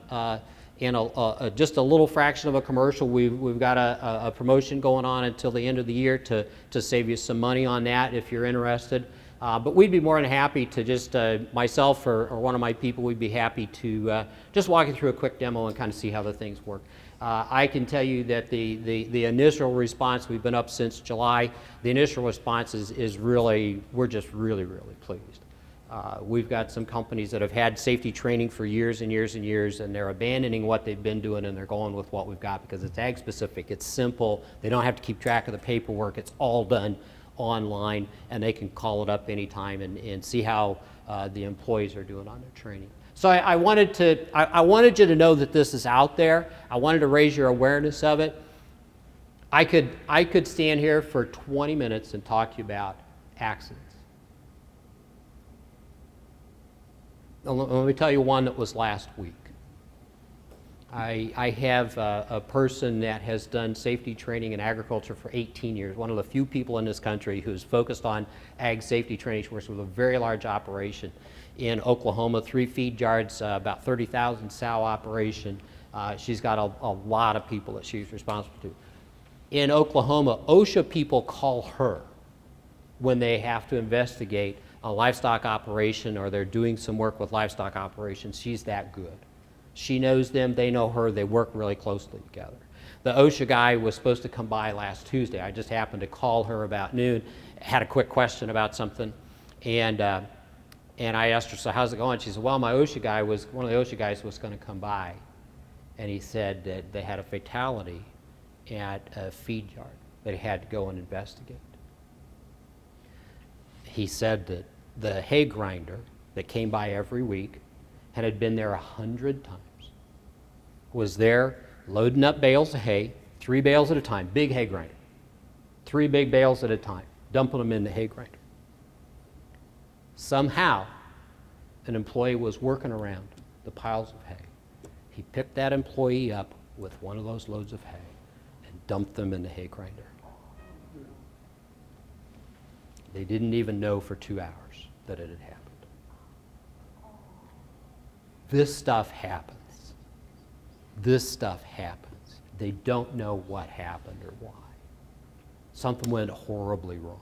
a little fraction of a commercial. We've got a promotion going on until the end of the year to save you some money on that if you're interested. But we'd be more than happy to just, myself or one of my people, we'd be happy to just walk you through a quick demo and kind of see how the things work. I can tell you that the initial response, we've been up since July, the initial response is really, we're just really, really pleased. We've got some companies that have had safety training for years and years and years, and they're abandoning what they've been doing and they're going with what we've got because it's ag specific, it's simple, they don't have to keep track of the paperwork, it's all done online, and they can call it up anytime and see how the employees are doing on their training. So I wanted you to know that this is out there. I wanted to raise your awareness of it. I could stand here for 20 minutes and talk to you about accidents. Let me tell you one that was last week. I have a person that has done safety training in agriculture for 18 years, one of the few people in this country who's focused on ag safety training. She works with a very large operation in Oklahoma, 3 feed yards, about 30,000 sow operation. She's got a lot of people that she's responsible to. In Oklahoma, OSHA people call her when they have to investigate a livestock operation or they're doing some work with livestock operations. She's that good. She knows them, they know her, they work really closely together. The OSHA guy was supposed to come by last Tuesday. I just happened to call her about noon, had a quick question about something, and I asked her, so how's it going? She said, well, one of the OSHA guys was going to come by, and he said that they had a fatality at a feed yard that he had to go and investigate. He said that the hay grinder that came by every week and had been there 100 times, was there loading up bales of hay, 3 bales at a time, big hay grinder, 3 big bales at a time, dumping them in the hay grinder. Somehow, an employee was working around the piles of hay. He picked that employee up with one of those loads of hay and dumped them in the hay grinder. They didn't even know for 2 hours that it had happened. This stuff happens. This stuff happens. They don't know what happened or why. Something went horribly wrong.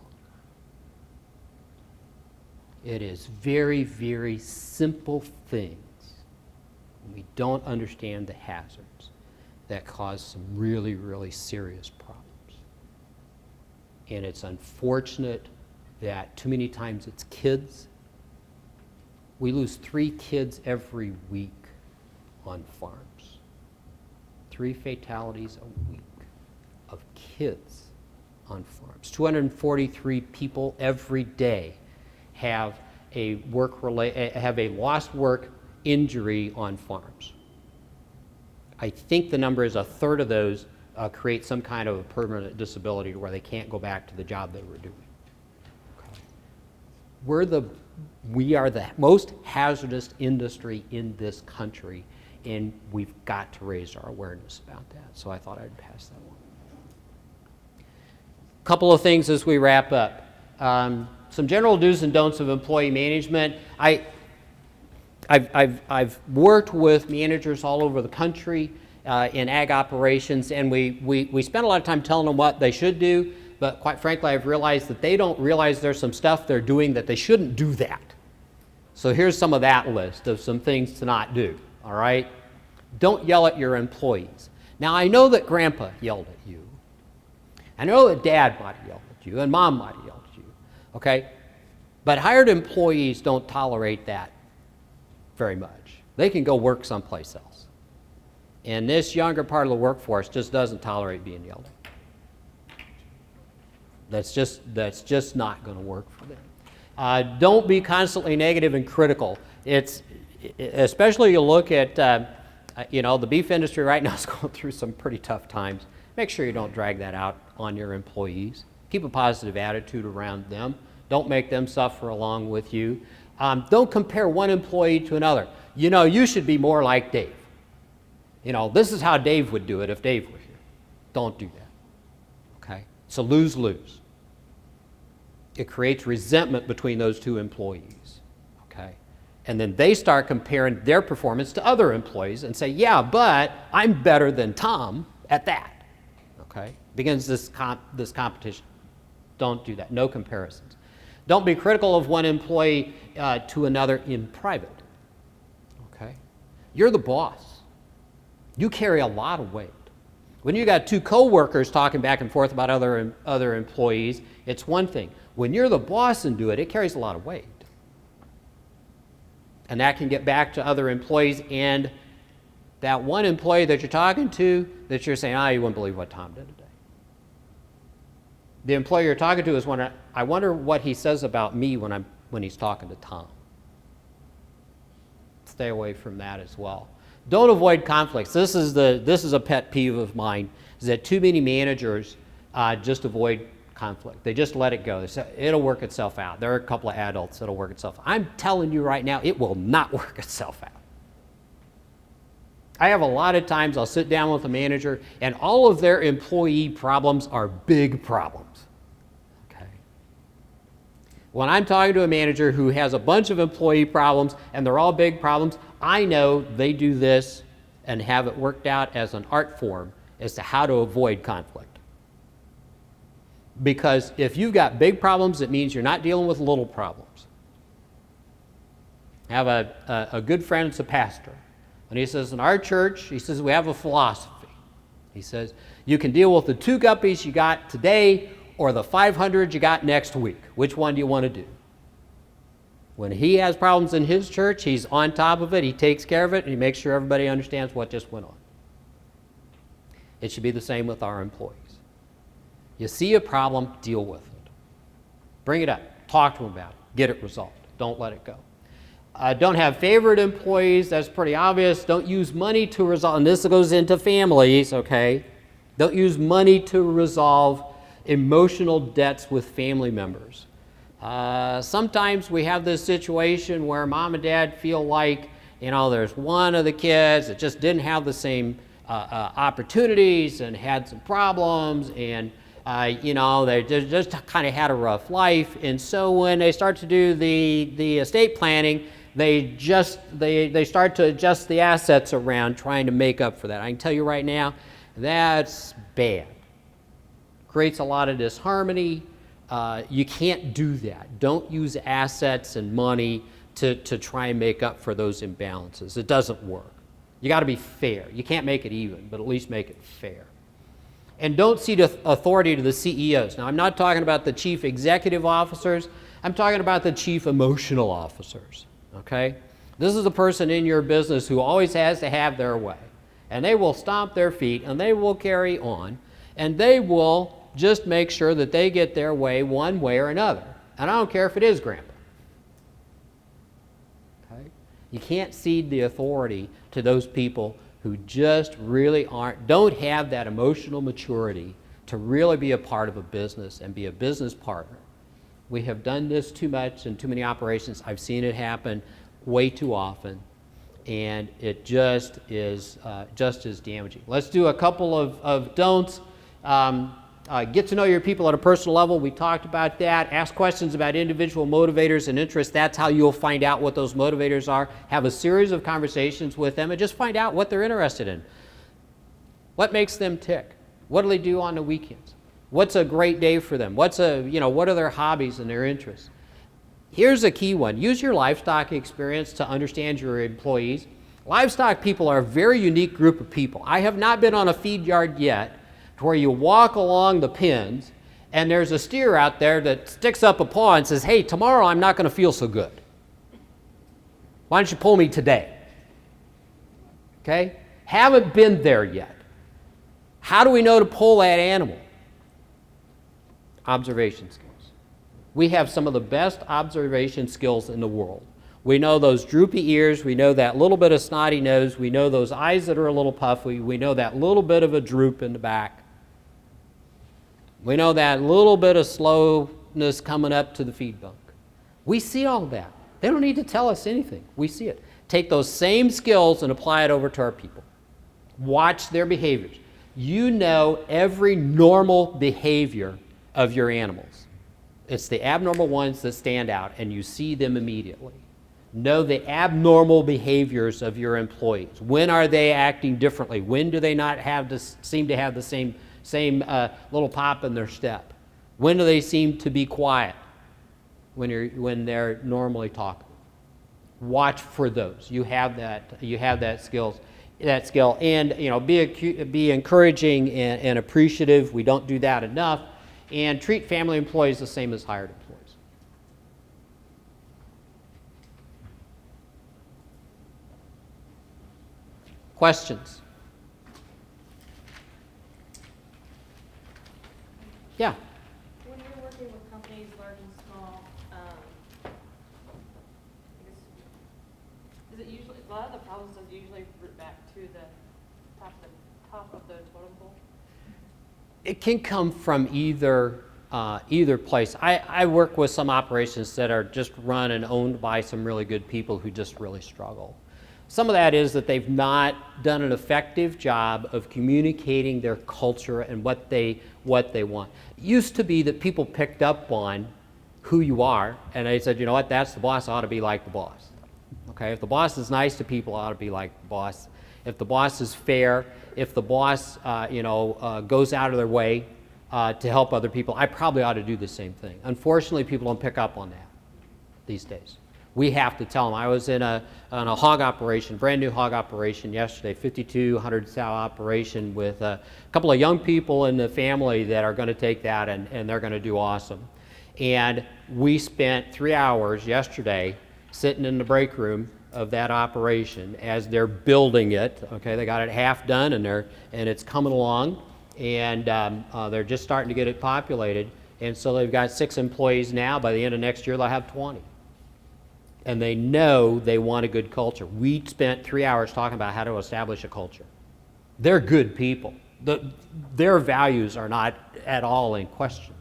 It is very, very simple things. We don't understand the hazards that cause some really, really serious problems. And it's unfortunate that too many times it's kids. We lose 3 kids every week on farms. 3 fatalities a week of kids on farms. 243 people every day have a lost work injury on farms. I think the number is 1/3 of those create some kind of a permanent disability where they can't go back to the job they were doing. Okay. We are the most hazardous industry in this country, and we've got to raise our awareness about that. So I thought I'd pass that one. A couple of things as we wrap up. Some general do's and don'ts of employee management. I've worked with managers all over the country in ag operations, and we spend a lot of time telling them what they should do, but quite frankly, I've realized that they don't realize there's some stuff they're doing that they shouldn't do that. So here's some of that list of some things to not do, all right? Don't yell at your employees. Now, I know that Grandpa yelled at you. I know that Dad might have yelled at you, and Mom might have yelled at you, okay? But hired employees don't tolerate that very much. They can go work someplace else. And this younger part of the workforce just doesn't tolerate being yelled at. That's just not going to work for them. Don't be constantly negative and critical. It's especially you look at the beef industry right now is going through some pretty tough times. Make sure you don't drag that out on your employees. Keep a positive attitude around them. Don't make them suffer along with you. Don't compare one employee to another. You should be more like Dave. This is how Dave would do it if Dave were here. Don't do that. Okay? It's a lose-lose. It creates resentment between those 2 employees. Okay? And then they start comparing their performance to other employees and say, yeah, but I'm better than Tom at that. Okay? Begins this competition. Don't do that. No comparisons. Don't be critical of one employee to another in private. Okay? You're the boss. You carry a lot of weight. When you got two coworkers talking back and forth about other employees, it's one thing. When you're the boss and do it, it carries a lot of weight. And that can get back to other employees, and that one employee that you're talking to that you're saying, you wouldn't believe what Tom did today. The employee you're talking to is wondering, I wonder what he says about me when he's talking to Tom. Stay away from that as well. Don't avoid conflicts. This is a pet peeve of mine, is that too many managers just avoid conflict. They just let it go. They say, it'll work itself out. There are a couple of adults that'll work itself out. I'm telling you right now, it will not work itself out. I have a lot of times I'll sit down with a manager and all of their employee problems are big problems. Okay. When I'm talking to a manager who has a bunch of employee problems and they're all big problems, I know they do this and have it worked out as an art form as to how to avoid conflict. Because if you've got big problems, it means you're not dealing with little problems. I have a good friend that's a pastor. And he says, in our church, he says, we have a philosophy. He says, you can deal with the 2 guppies you got today or the 500 you got next week. Which one do you want to do? When he has problems in his church, he's on top of it, he takes care of it, and he makes sure everybody understands what just went on. It should be the same with our employees. You see a problem, deal with it. Bring it up, talk to them about it, get it resolved. Don't let it go. Don't have favorite employees, that's pretty obvious. Don't use money to resolve, and this goes into families, okay? Don't use money to resolve emotional debts with family members. Sometimes we have this situation where mom and dad feel like, there's one of the kids that just didn't have the same opportunities and had some problems, and they just kind of had a rough life. And so when they start to do the estate planning, they start to adjust the assets around trying to make up for that. I can tell you right now, that's bad. Creates a lot of disharmony. You can't do that. Don't use assets and money to try and make up for those imbalances. It doesn't work. You got to be fair. You can't make it even, but at least make it fair. And don't cede authority to the CEOs. Now, I'm not talking about the chief executive officers. I'm talking about the chief emotional officers, okay? This is a person in your business who always has to have their way. And they will stomp their feet, and they will carry on, and they will just make sure that they get their way one way or another. And I don't care if it is grandpa. Okay? You can't cede the authority to those people who just really don't have that emotional maturity to really be a part of a business and be a business partner. We have done this too much in too many operations. I've seen it happen way too often, and it just is damaging. Let's do a couple of don'ts. Get to know your people at a personal level. We talked about that. Ask questions about individual motivators and interests. That's how you'll find out what those motivators are. Have a series of conversations with them and just find out what they're interested in. What makes them tick? What do they do on the weekends? What's a great day for them? What are their hobbies and their interests? Here's a key one. Use your livestock experience to understand your employees. Livestock people are a very unique group of people. I have not been on a feed yard yet where you walk along the pens and there's a steer out there that sticks up a paw and says, hey, tomorrow I'm not going to feel so good. Why don't you pull me today? Okay? Haven't been there yet. How do we know to pull that animal? Observation skills. We have some of the best observation skills in the world. We know those droopy ears, we know that little bit of snotty nose, we know those eyes that are a little puffy, we know that little bit of a droop in the back. We know that little bit of slowness coming up to the feed bunk. We see all that. They don't need to tell us anything. We see it. Take those same skills and apply it over to our people. Watch their behaviors. You know every normal behavior of your animals. It's the abnormal ones that stand out, and you see them immediately. Know the abnormal behaviors of your employees. When are they acting differently? When do they not seem to have the same little pop in their step? When do they seem to be quiet when they're normally talking? Watch for those. You have that skills. that skill, and be encouraging and appreciative. We don't do that enough, and treat family employees the same as hired employees. Questions? Yeah. When you're working with companies large and small, I guess, is it usually, a lot of the problems does usually root back to the top of the totem pole? It can come from either place. I work with some operations that are just run and owned by some really good people who just really struggle. Some of that is that they've not done an effective job of communicating their culture and what they want. It used to be that people picked up on who you are, and they said, you know what, that's the boss, I ought to be like the boss. Okay, if the boss is nice to people, I ought to be like the boss. If the boss is fair, if the boss goes out of their way to help other people, I probably ought to do the same thing. Unfortunately, people don't pick up on that these days. We have to tell them. I was in a hog operation, brand new hog operation yesterday, 5,200 sow operation with a couple of young people in the family that are going to take that and they're going to do awesome. And we spent 3 hours yesterday sitting in the break room of that operation as they're building it. Okay, they got it half done and it's coming along, and they're just starting to get it populated. And so they've got 6 employees now. By the end of next year, they'll have 20. And they know they want a good culture. We spent 3 hours talking about how to establish a culture. They're good people. Their values are not at all in question.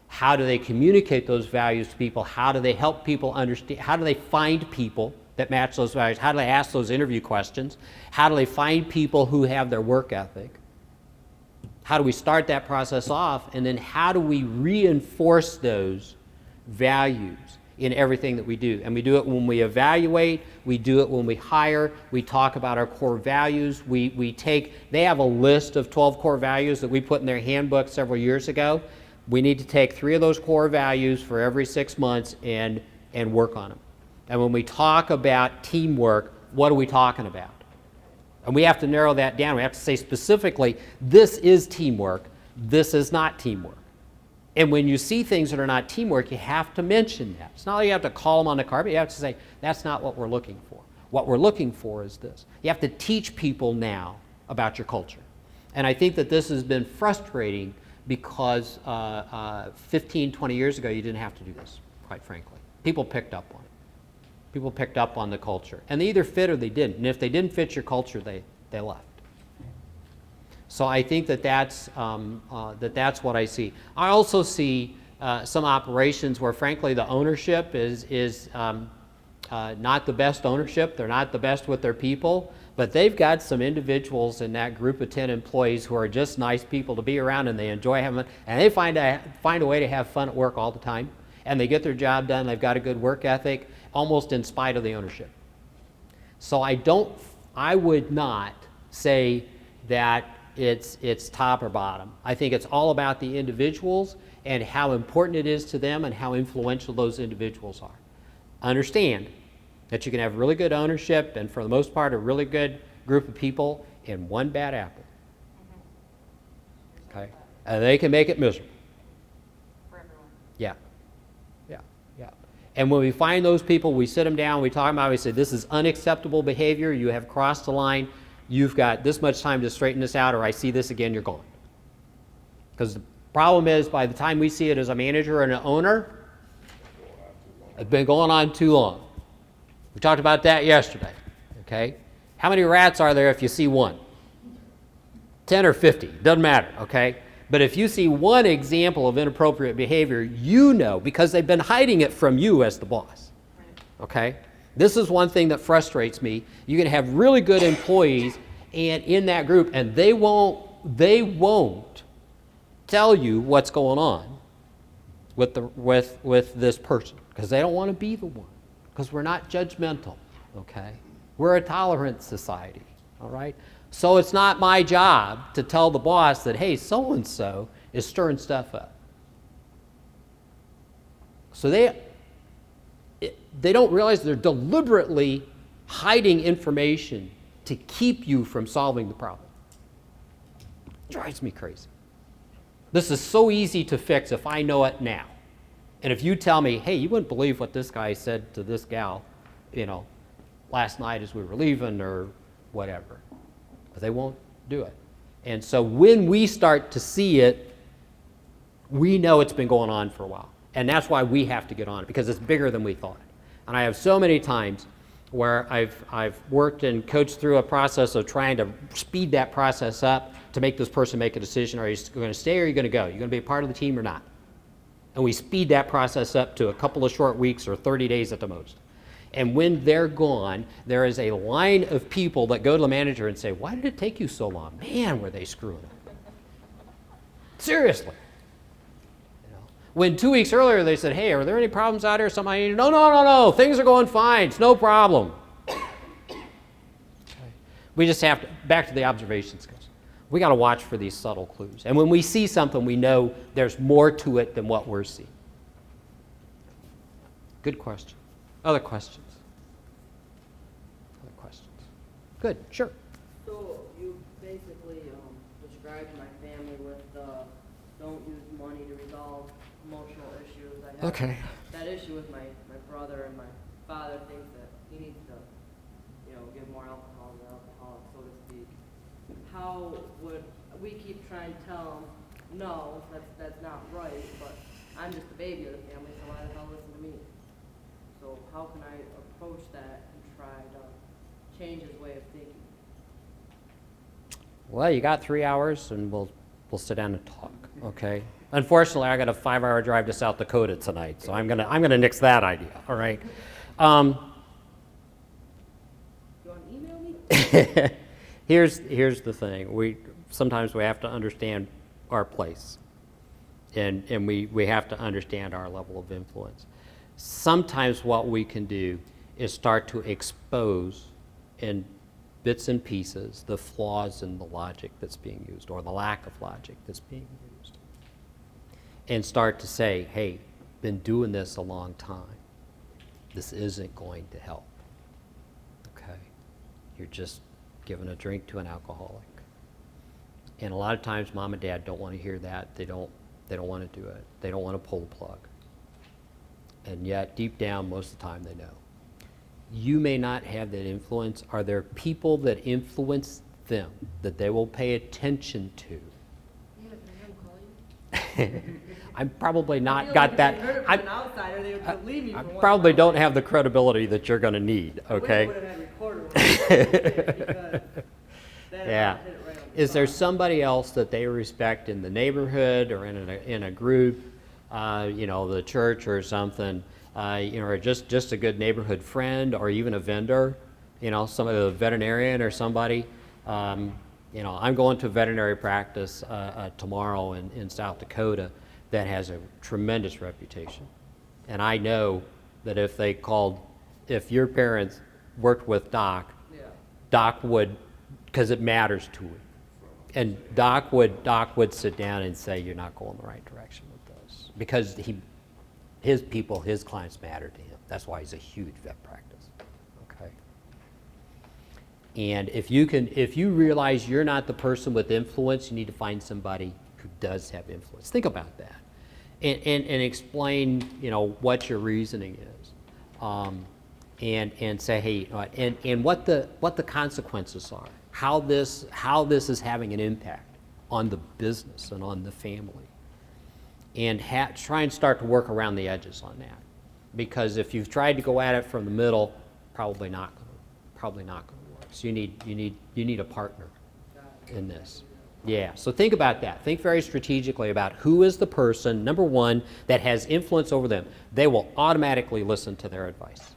How do they communicate those values to people? How do they help people understand? How do they find people that match those values? How do they ask those interview questions? How do they find people who have their work ethic? How do we start that process off? And then how do we reinforce those values in everything that we do? And we do it when we evaluate, we do it when we hire, we talk about our core values. They have a list of 12 core values that we put in their handbook several years ago. We need to take 3 of those core values for every 6 months and work on them. And when we talk about teamwork, what are we talking about? And we have to narrow that down. We have to say specifically, this is teamwork, this is not teamwork. And when you see things that are not teamwork, you have to mention that. It's not like you have to call them on the carpet. You have to say, that's not what we're looking for. What we're looking for is this. You have to teach people now about your culture. And I think that this has been frustrating because 15, 20 years ago, you didn't have to do this, quite frankly. People picked up on it. People picked up on the culture. And they either fit or they didn't. And if they didn't fit your culture, they left. So I think that's what I see. I also see some operations where, frankly, the ownership is not the best ownership. They're not the best with their people, but they've got some individuals in that group of 10 employees who are just nice people to be around, and they enjoy having fun, and they find a way to have fun at work all the time, and they get their job done. They've got a good work ethic, almost in spite of the ownership. So I would not say that it's top or bottom. I think it's all about the individuals and how important it is to them and how influential those individuals are. Understand that you can have really good ownership and, for the most part, a really good group of people in one bad apple. Okay? And they can make it miserable. For everyone. Yeah. And when we find those people, we sit them down, we talk about it, we say, this is unacceptable behavior, you have crossed the line, you've got this much time to straighten this out, or I see this again, you're gone. Because the problem is, by the time we see it as a manager and an owner, it's been going on too long. We talked about that yesterday, okay? How many rats are there if you see one? 10 or 50, doesn't matter, okay? But if you see one example of inappropriate behavior, you know, because they've been hiding it from you as the boss, okay? This is one thing that frustrates me. You can have really good employees and in that group, and they won't tell you what's going on with this person, because they don't want to be the one, because we're not judgmental, okay? We're a tolerant society, all right? So it's not my job to tell the boss that, hey, so-and-so is stirring stuff up. So they don't realize they're deliberately hiding information to keep you from solving the problem. Drives me crazy. This is so easy to fix if I know it now. And if you tell me, hey, you wouldn't believe what this guy said to this gal, last night as we were leaving or whatever. But they won't do it. And so when we start to see it, we know it's been going on for a while. And that's why we have to get on it, because it's bigger than we thought. And I have so many times where I've worked and coached through a process of trying to speed that process up to make this person make a decision. Are you going to stay or are you going to go? Are you going to be a part of the team or not? And we speed that process up to a couple of short weeks or 30 days at the most. And when they're gone, there is a line of people that go to the manager and say, why did it take you so long? Man, were they screwing up. Seriously. When 2 weeks earlier they said, hey, are there any problems out here? Something I need to know? No, things are going fine. It's no problem. We just have to, back to the observation skills. We got to watch for these subtle clues. And when we see something, we know there's more to it than what we're seeing. Good question. Other questions? Other questions? Good, sure. So you basically described my family with don't use money to resolve emotional issues. I have Okay. that issue with my brother, and my father thinks that he needs to, give more alcohol to the alcoholic, so to speak. How would we keep trying to tell him, no, that's not right, but I'm just the baby of the family, so why the hell listen to me? So how can I approach that and try to change his way of thinking? Well, you got 3 hours, and we'll sit down and talk, okay? Unfortunately, I got a 5-hour drive to South Dakota tonight, so I'm gonna nix that idea, all right? You want to email me? Here's the thing. Sometimes we have to understand our place, and we have to understand our level of influence. Sometimes what we can do is start to expose in bits and pieces the flaws in the logic that's being used, or the lack of logic that's being used, and start to say, hey, been doing this a long time. This isn't going to help. Okay? You're just giving a drink to an alcoholic. And a lot of times mom and dad don't want to hear that. They don't want to do it. They don't want to pull the plug. And yet deep down most of the time they know. You may not have that influence. Are there people that influence them that they will pay attention to? Yeah, can I have him call you? I'm probably I not feel got like that. If they heard it from an outsider, they would believe me. I for one probably hour. don't have the credibility that you're going to need, I wish I okay? would have had a recorder with me, because that Yeah. hit it right on the Is there spot. somebody else that they respect in the neighborhood or in a group, the church or something, or just a good neighborhood friend or even a vendor, somebody, a veterinarian or somebody? I'm going to a veterinary practice tomorrow in South Dakota that has a tremendous reputation. And I know that if your parents worked with Doc, Yeah. Doc would, because it matters to him. And Doc would sit down and say, you're not going the right direction with this. Because his people, his clients matter to him. That's why he's a huge vet practice, okay? And if you realize you're not the person with influence, you need to find somebody who does have influence. Think about that. And explain, what your reasoning is. And say, hey, and what the consequences are. How this is having an impact on the business and on the family. And try and start to work around the edges on that. Because if you've tried to go at it from the middle, probably not going to work. So you need a partner in this. Yeah, so think about that. Think very strategically about who is the person, number one, that has influence over them. They will automatically listen to their advice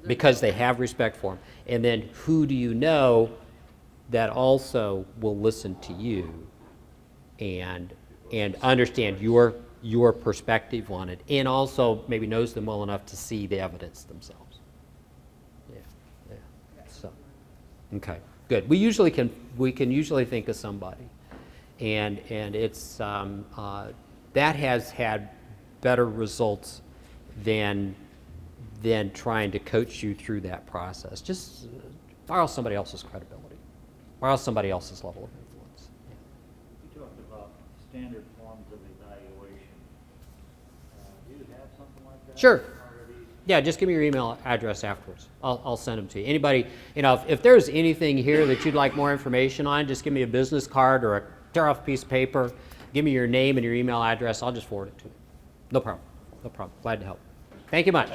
because they have respect for them. And then who do you know that also will listen to you and understand your perspective on it, and also maybe knows them well enough to see the evidence themselves. Yeah. So, okay. Good. We can usually think of somebody, and it's that has had better results than trying to coach you through that process. Just borrow somebody else's credibility, borrow somebody else's level of influence. You talked about standard forms of evaluation. Do you have something like that? Sure. Already? Yeah, just give me your email address afterwards. I'll send them to you. Anybody, if there's anything here that you'd like more information on, just give me a business card or a tear off piece of paper. Give me your name and your email address. I'll just forward it to you. No problem. No problem. Glad to help. Thank you much.